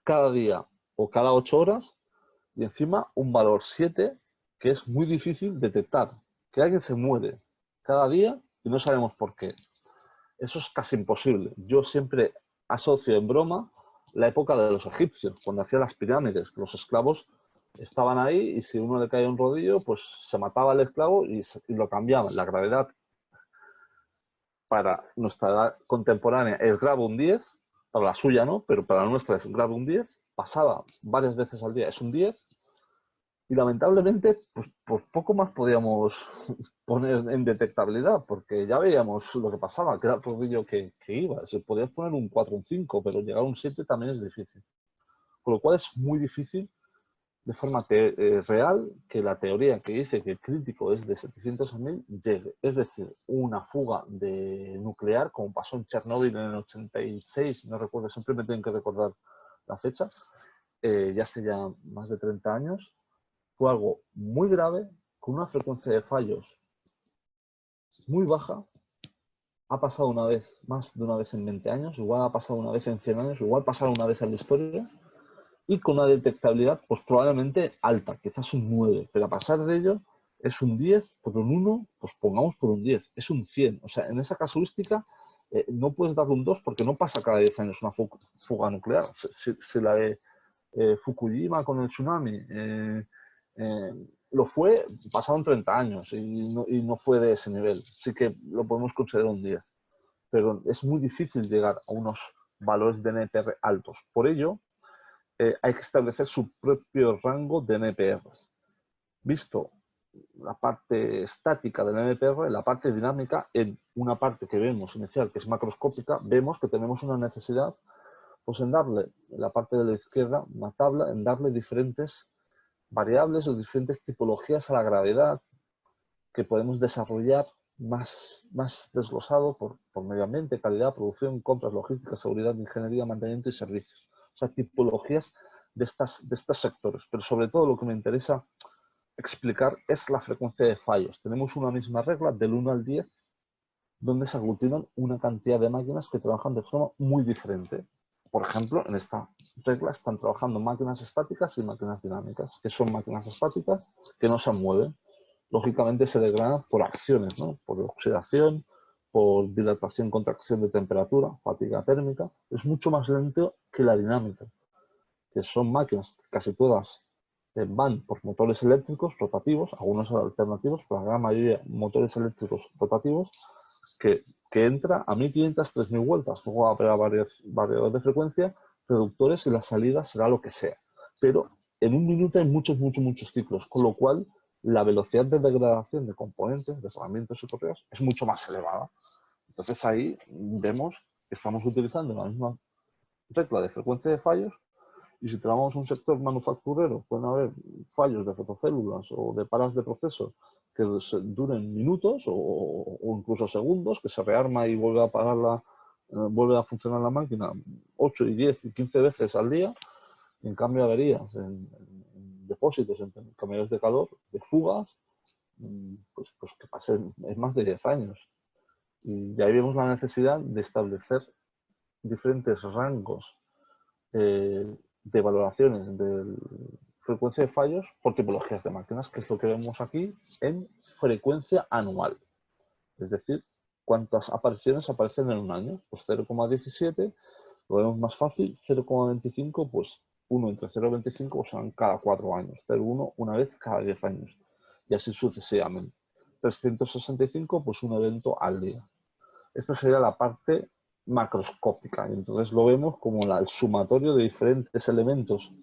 Speaker 1: cada día o cada 8 horas y encima un valor 7 que es muy difícil detectar. Que alguien se muere cada día y no sabemos por qué. Eso es casi imposible. Yo siempre asocio en broma la época de los egipcios, cuando hacían las pirámides. Los esclavos estaban ahí y si uno le caía un rodillo, pues se mataba al esclavo y lo cambiaban. La gravedad para nuestra edad contemporánea es grave un 10, para la suya no, pero para la nuestra es grave un 10, pasaba varias veces al día, es un 10, y lamentablemente pues poco más podíamos poner en detectabilidad, porque ya veíamos lo que pasaba, que era el rodillo que iba. Se podía poner un 4, un 5, pero llegar a un 7 también es difícil. Con lo cual es muy difícil de forma real que la teoría que dice que el crítico es de 700 a 1000 llegue. Es decir, una fuga de nuclear, como pasó en Chernóbil en el 86, no recuerdo, siempre me tengo que recordar la fecha, ya hace ya más de 30 años, fue algo muy grave, con una frecuencia de fallos muy baja. Ha pasado una vez, más de una vez en 20 años, igual ha pasado una vez en 100 años, igual ha pasado una vez en la historia, y con una detectabilidad pues probablemente alta, quizás un 9, pero a pasar de ello es un 10 por un 1, pues pongamos por un 10, es un 100. O sea, en esa casuística no puedes darle un 2 porque no pasa cada 10 años una fuga nuclear. Si la de Fukushima con el tsunami lo fue, pasaron 30 años y no fue de ese nivel. Sí que lo podemos considerar un 10, pero es muy difícil llegar a unos valores de NPR altos. Por ello, hay que establecer su propio rango de NPRs. Visto la parte estática del NPR, la parte dinámica, en una parte que vemos inicial, que es macroscópica, vemos que tenemos una necesidad, pues en darle, en la parte de la izquierda, una tabla, en darle diferentes variables o diferentes tipologías a la gravedad que podemos desarrollar más desglosado por medio ambiente, calidad, producción, compras, logística, seguridad, ingeniería, mantenimiento y servicios. O sea, tipologías de estos sectores. Pero sobre todo lo que me interesa explicar es la frecuencia de fallos. Tenemos una misma regla del 1 al 10, donde se aglutinan una cantidad de máquinas que trabajan de forma muy diferente. Por ejemplo, en esta regla están trabajando máquinas estáticas y máquinas dinámicas. ¿Qué son máquinas estáticas? Que no se mueven. Lógicamente se degradan por acciones, ¿no? Por oxidación, por dilatación, contracción de temperatura, fatiga térmica. Es mucho más lento que la dinámica, que son máquinas que casi todas van por motores eléctricos rotativos, algunos alternativos, pero la gran mayoría motores eléctricos rotativos, que entra a 1500, 3000 vueltas. Luego habrá variadores de frecuencia, reductores y la salida será lo que sea. Pero en un minuto hay muchos ciclos, con lo cual la velocidad de degradación de componentes, de fragmentos y correos es mucho más elevada. Entonces ahí vemos que estamos utilizando la misma regla de frecuencia de fallos y si trabajamos un sector manufacturero pueden haber fallos de fotocélulas o de paras de proceso que duren minutos o incluso segundos, que se rearma y vuelve a pararla, vuelve a funcionar la máquina 8 y 10 y 15 veces al día. En cambio, averías en depósitos, en camiones de calor, de fugas, pues que pasen es más de 10 años. Y ahí vemos la necesidad de establecer diferentes rangos de valoraciones de frecuencia de fallos por tipologías de máquinas, que es lo que vemos aquí en frecuencia anual. Es decir, cuántas apariciones aparecen en un año. Pues 0,17, lo vemos más fácil, 0,25, pues 1 entre 0,25 pues serán cada 4 años, 0,1 una vez cada 10 años, y así sucesivamente. 365, pues un evento al día. Esta sería la parte macroscópica, y entonces lo vemos como el sumatorio de diferentes elementos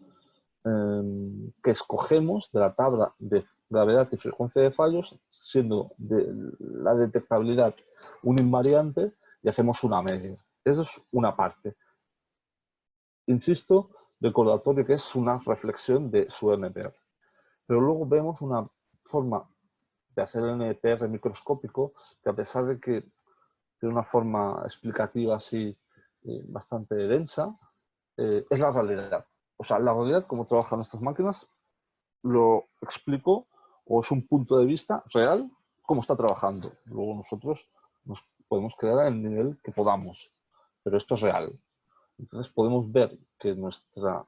Speaker 1: que escogemos de la tabla de gravedad y frecuencia de fallos, siendo de la detectabilidad un invariante y hacemos una media. Eso es una parte. Insisto, recordatorio que es una reflexión de su NPR. Pero luego vemos una forma de hacer el NPR microscópico que, a pesar de que tiene una forma explicativa así bastante densa, es la realidad. O sea, la realidad, cómo trabajan nuestras máquinas, lo explico o es un punto de vista real cómo está trabajando. Luego nosotros nos podemos quedar en el nivel que podamos, pero esto es real. Entonces podemos ver que nuestro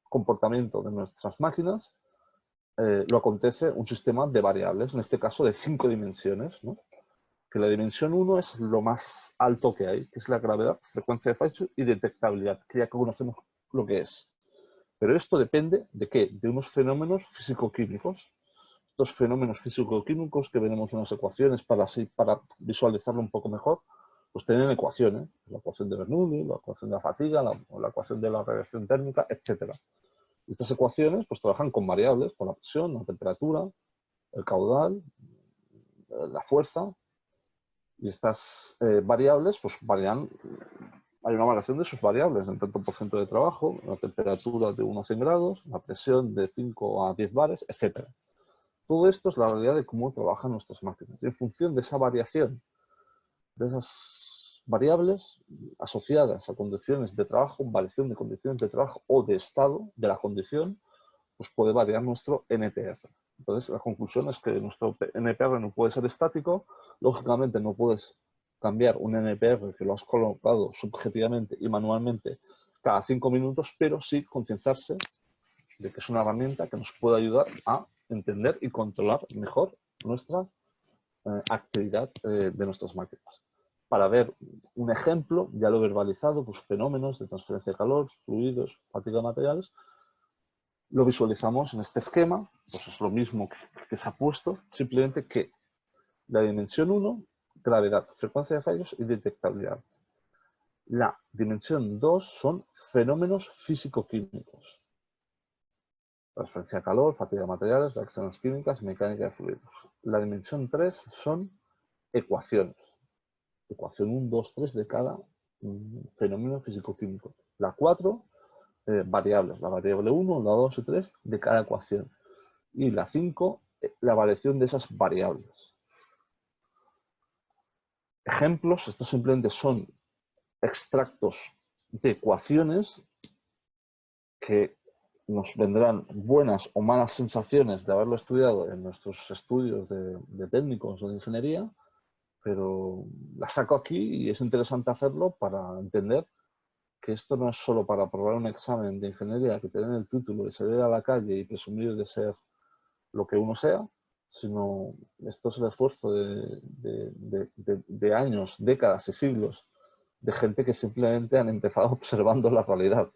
Speaker 1: comportamiento de nuestras máquinas lo acontece un sistema de variables, en este caso de 5 dimensiones, ¿no? Que la dimensión 1 es lo más alto que hay, que es la gravedad, frecuencia de fallos y detectabilidad, que ya conocemos lo que es. Pero esto depende de qué? De unos fenómenos físico-químicos. Estos fenómenos físico-químicos que veremos unas ecuaciones para visualizarlo un poco mejor, pues tienen ecuaciones, la ecuación de Bernoulli, la ecuación de la fatiga, la ecuación de la radiación térmica, etc. Estas ecuaciones pues trabajan con variables, con la presión, la temperatura, el caudal, la fuerza, y estas variables pues varían. Hay una variación de sus variables, en tanto por ciento de trabajo, la temperatura de 1 a 100 grados, la presión de 5 a 10 bares, etc. Todo esto es la realidad de cómo trabajan nuestras máquinas. Y en función de esa variación, de esas variables asociadas a condiciones de trabajo, variación de condiciones de trabajo o de estado de la condición, pues puede variar nuestro NPR. Entonces, la conclusión es que nuestro NPR no puede ser estático. Lógicamente, no puedes cambiar un NPR que lo has colocado subjetivamente y manualmente cada 5 minutos, pero sí concienciarse de que es una herramienta que nos puede ayudar a entender y controlar mejor nuestra actividad de nuestras máquinas. Para ver un ejemplo, ya lo he verbalizado, pues fenómenos de transferencia de calor, fluidos, fatiga de materiales, lo visualizamos en este esquema, pues es lo mismo que se ha puesto, simplemente que la dimensión 1, gravedad, frecuencia de fallos y detectabilidad. La dimensión 2 son fenómenos físico-químicos. Transferencia de calor, fatiga de materiales, reacciones químicas, mecánica de fluidos. La dimensión 3 son ecuaciones. Ecuación 1, 2, 3 de cada fenómeno físico-químico. La 4, variables. La variable 1, la 2 y 3 de cada ecuación. Y la 5, la variación de esas variables. ejemplos, estos simplemente son extractos de ecuaciones que nos vendrán buenas o malas sensaciones de haberlo estudiado en nuestros estudios de técnicos o de ingeniería, pero las saco aquí y es interesante hacerlo para entender que esto no es solo para aprobar un examen de ingeniería, que te den el título y salir a la calle y presumir de ser lo que uno sea, sino esto es el esfuerzo de años, décadas y siglos de gente que simplemente han empezado observando la realidad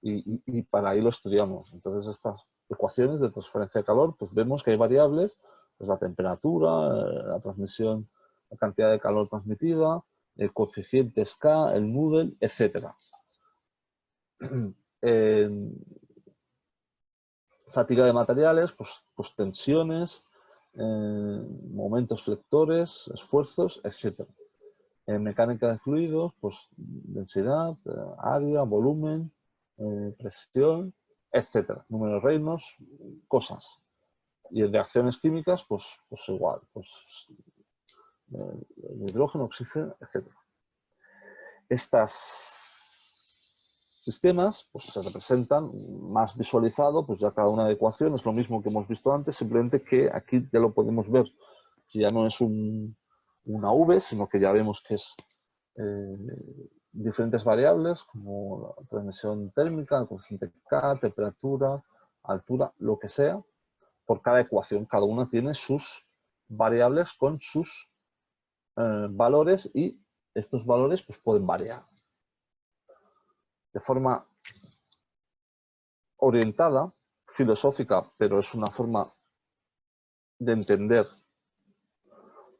Speaker 1: y para ahí lo estudiamos. Entonces estas ecuaciones de transferencia de calor, pues vemos que hay variables, pues la temperatura, la transmisión, la cantidad de calor transmitida, el coeficiente K, el Noodle, etc. Fatiga de materiales, pues tensiones, momentos flectores, esfuerzos, etc. Mecánica de fluidos, pues densidad, área, volumen, presión, etc. Número de Reynolds, cosas. Y en reacciones químicas, pues igual, pues hidrógeno, oxígeno, etc. Estos sistemas pues, se representan más visualizado, pues ya cada una de ecuación es lo mismo que hemos visto antes, simplemente que aquí ya lo podemos ver, que ya no es una V, sino que ya vemos que es diferentes variables como la transmisión térmica, el coeficiente K, temperatura, altura, lo que sea. Por cada ecuación, cada una tiene sus variables con sus valores y estos valores pues, pueden variar. De forma orientada, filosófica, pero es una forma de entender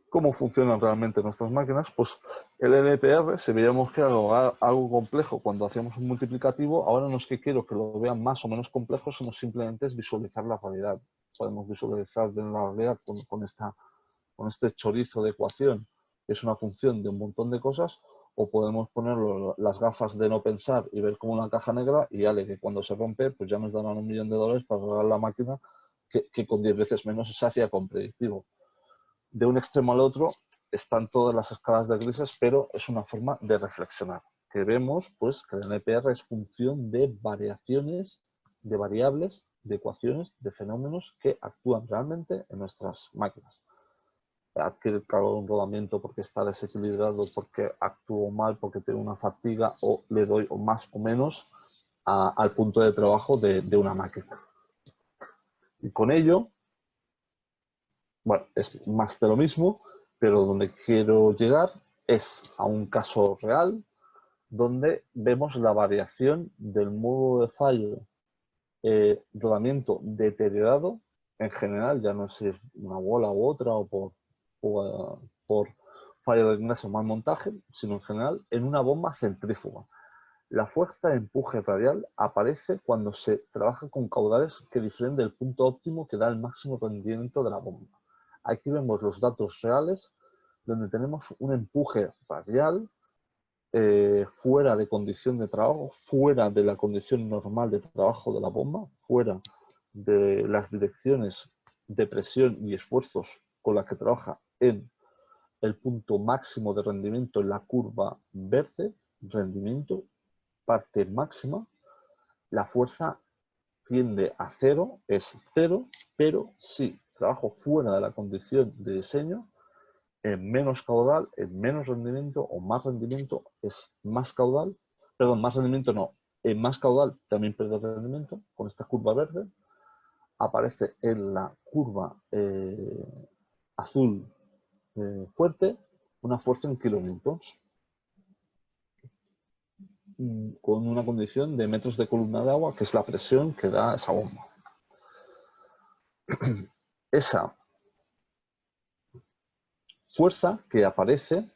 Speaker 1: cómo funcionan realmente nuestras máquinas, pues el NPR, si veíamos que era algo complejo cuando hacíamos un multiplicativo, ahora no es que quiero que lo vean más o menos complejo, sino simplemente es visualizar la realidad. Podemos visualizar la realidad con este chorizo de ecuación, que es una función de un montón de cosas, o podemos poner las gafas de no pensar y ver como una caja negra y ale, que cuando se rompe, pues ya nos darán $1.000.000 para arreglar la máquina que con 10 veces menos se hacía con predictivo. De un extremo al otro están todas las escalas de grises, pero es una forma de reflexionar. Que vemos pues, que el NPR es función de variaciones, de variables, de ecuaciones, de fenómenos que actúan realmente en nuestras máquinas. Adquiere calor un rodamiento porque está desequilibrado, porque actúo mal, porque tengo una fatiga o le doy más o menos al punto de trabajo de una máquina. Y con ello, bueno, es más de lo mismo, pero donde quiero llegar es a un caso real donde vemos la variación del modo de fallo rodamiento deteriorado en general, ya no sé si es una bola u otra o por fallo de engrase o mal montaje, sino en general en una bomba centrífuga. La fuerza de empuje radial aparece cuando se trabaja con caudales que difieren del punto óptimo que da el máximo rendimiento de la bomba. Aquí vemos los datos reales donde tenemos un empuje radial fuera de condición de trabajo, fuera de la condición normal de trabajo de la bomba, fuera de las direcciones de presión y esfuerzos con las que trabaja en el punto máximo de rendimiento en la curva verde, rendimiento, parte máxima, la fuerza tiende a cero, es cero, pero si trabajo fuera de la condición de diseño, en menos caudal, en menos rendimiento o más rendimiento es más caudal, perdón, más rendimiento no, en más caudal también pierde rendimiento, con esta curva verde, aparece en la curva azul fuerte una fuerza en kilonewtons, con una condición de metros de columna de agua, que es la presión que da esa bomba. Esa fuerza que aparece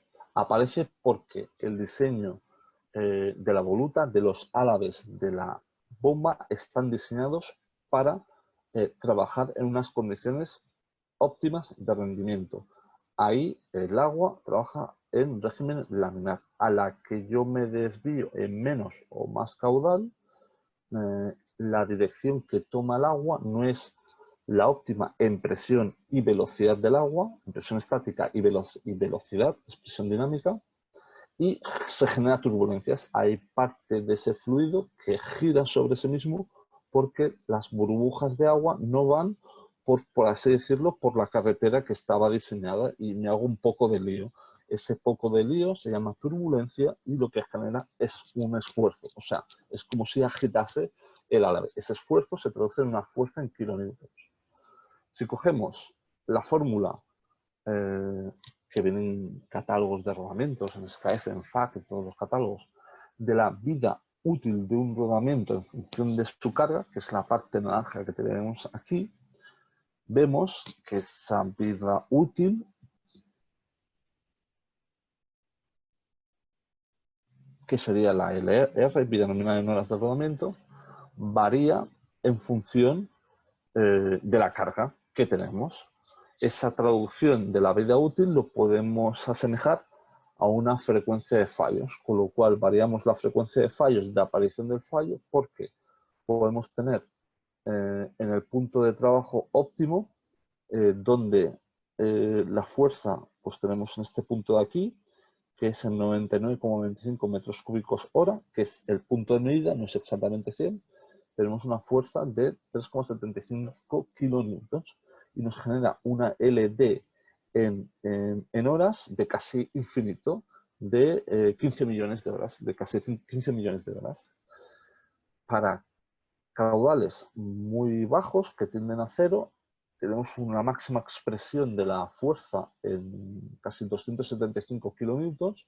Speaker 1: porque el diseño de la voluta, de los álabes de la bomba, están diseñados para trabajar en unas condiciones óptimas de rendimiento. Ahí el agua trabaja en régimen laminar. A la que yo me desvío en menos o más caudal, la dirección que toma el agua no es la óptima en presión y velocidad del agua, en presión estática y velocidad, expresión dinámica, y se genera turbulencias. Hay parte de ese fluido que gira sobre sí mismo porque las burbujas de agua no van, por así decirlo, por la carretera que estaba diseñada, y me hago un poco de lío. Ese poco de lío se llama turbulencia y lo que genera es un esfuerzo. O sea, es como si agitase el árabe. Ese esfuerzo se traduce en una fuerza en kilonewtons. Si cogemos la fórmula que vienen en catálogos de rodamientos, en SKF, en FAC, en todos los catálogos, de la vida útil de un rodamiento en función de su carga, que es la parte naranja que tenemos aquí, vemos que esa vida útil, que sería la LR, vida nominal en horas de rodamiento, varía en función de la carga que tenemos. Esa traducción de la vida útil lo podemos asemejar a una frecuencia de fallos, con lo cual variamos la frecuencia de fallos de aparición del fallo porque podemos tener en el punto de trabajo óptimo donde la fuerza pues tenemos en este punto de aquí, que es en 99,25 metros cúbicos hora, que es el punto de medida, no es exactamente 100, tenemos una fuerza de 3,75 kilonewtons y nos genera una LD en horas de casi infinito, de 15 millones de horas, de casi 15 millones de horas. Para caudales muy bajos que tienden a cero, tenemos una máxima expresión de la fuerza en casi 275 kilonewtons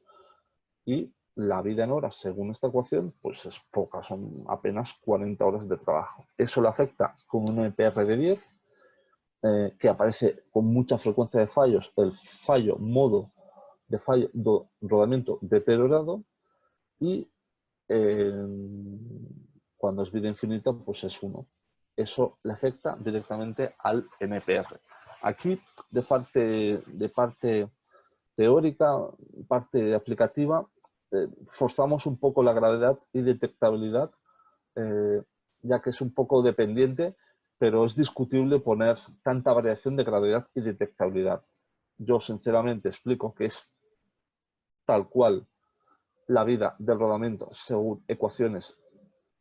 Speaker 1: y la vida en horas, según esta ecuación, pues es poca, son apenas 40 horas de trabajo. Eso le afecta con un EPR de 10, que aparece con mucha frecuencia de fallos, el fallo modo de fallo de rodamiento deteriorado, y cuando es vida infinita, pues es 1. Eso le afecta directamente al NPR. Aquí, de parte teórica, parte aplicativa, forzamos un poco la gravedad y detectabilidad, ya que es un poco dependiente, pero es discutible poner tanta variación de gravedad y detectabilidad. Yo sinceramente explico que es tal cual la vida del rodamiento según ecuaciones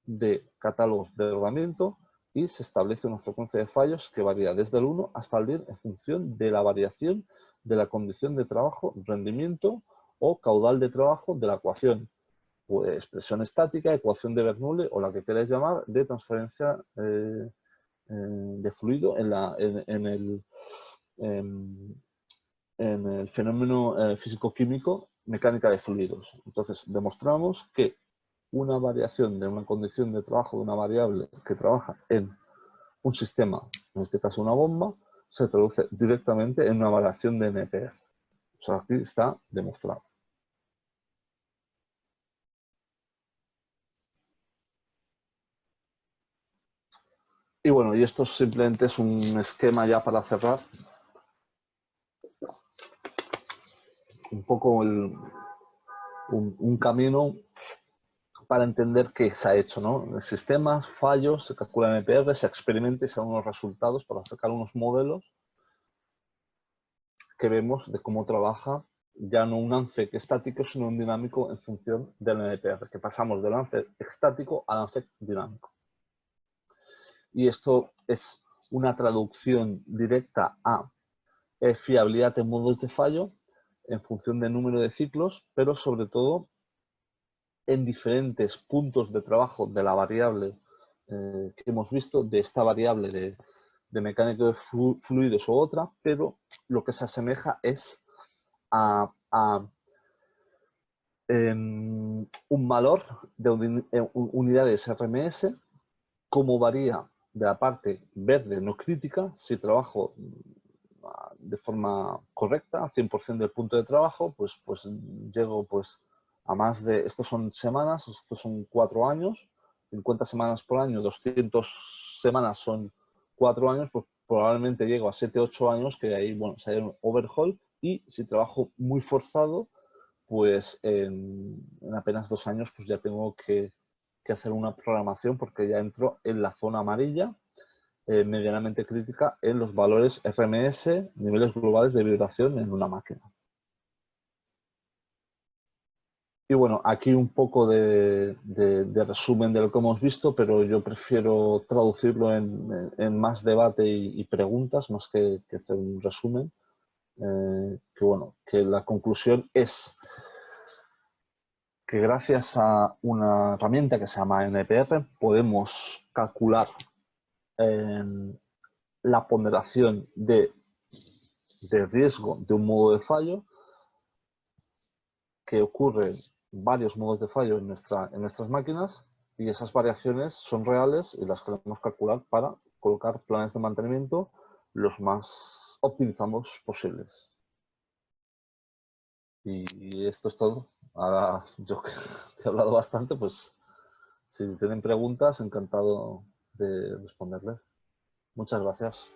Speaker 1: de catálogos de rodamiento, y se establece una frecuencia de fallos que varía desde el 1 hasta el 10 en función de la variación de la condición de trabajo, rendimiento o caudal de trabajo de la ecuación. Pues presión estática, ecuación de Bernoulli o la que queráis llamar, de transferencia de fluido en el fenómeno físico-químico, mecánica de fluidos. Entonces, demostramos que una variación de una condición de trabajo de una variable que trabaja en un sistema, en este caso una bomba, se traduce directamente en una variación de NPR. O sea, aquí está demostrado. Y bueno, y esto simplemente es un esquema ya para cerrar un poco un camino para entender qué se ha hecho, ¿no? El sistema, fallos, se calcula NPR, se experimenta y se dan unos resultados para sacar unos modelos que vemos de cómo trabaja ya no un ANFEC estático, sino un dinámico en función del NPR, que pasamos del ANFEC estático al ANFEC dinámico. Y esto es una traducción directa a fiabilidad en modos de fallo en función del número de ciclos, pero sobre todo en diferentes puntos de trabajo de la variable que hemos visto, de esta variable de mecánica de fluidos u otra, pero lo que se asemeja es a un valor de unidades RMS, cómo varía de la parte verde no crítica, si trabajo de forma correcta, 100% del punto de trabajo, pues llego pues a más de, estos son semanas, estos son 4 años, 50 semanas por año, 200 semanas son 4 años, pues probablemente llego a 7-8 años, que ahí, bueno, sería un overhaul, y si trabajo muy forzado, pues en apenas 2 años pues ya tengo que hacer una programación porque ya entro en la zona amarilla medianamente crítica en los valores RMS, niveles globales de vibración en una máquina. Y bueno, aquí un poco de resumen de lo que hemos visto, pero yo prefiero traducirlo en más debate y preguntas, más que hacer un resumen. Que la conclusión es que gracias a una herramienta que se llama NPR podemos calcular la ponderación de riesgo de un modo de fallo, que ocurre varios modos de fallo en nuestras máquinas, y esas variaciones son reales y las queremos calcular para colocar planes de mantenimiento los más optimizados posibles. Y esto es todo. Ahora yo que he hablado bastante, pues si tienen preguntas, encantado de responderles. Muchas gracias.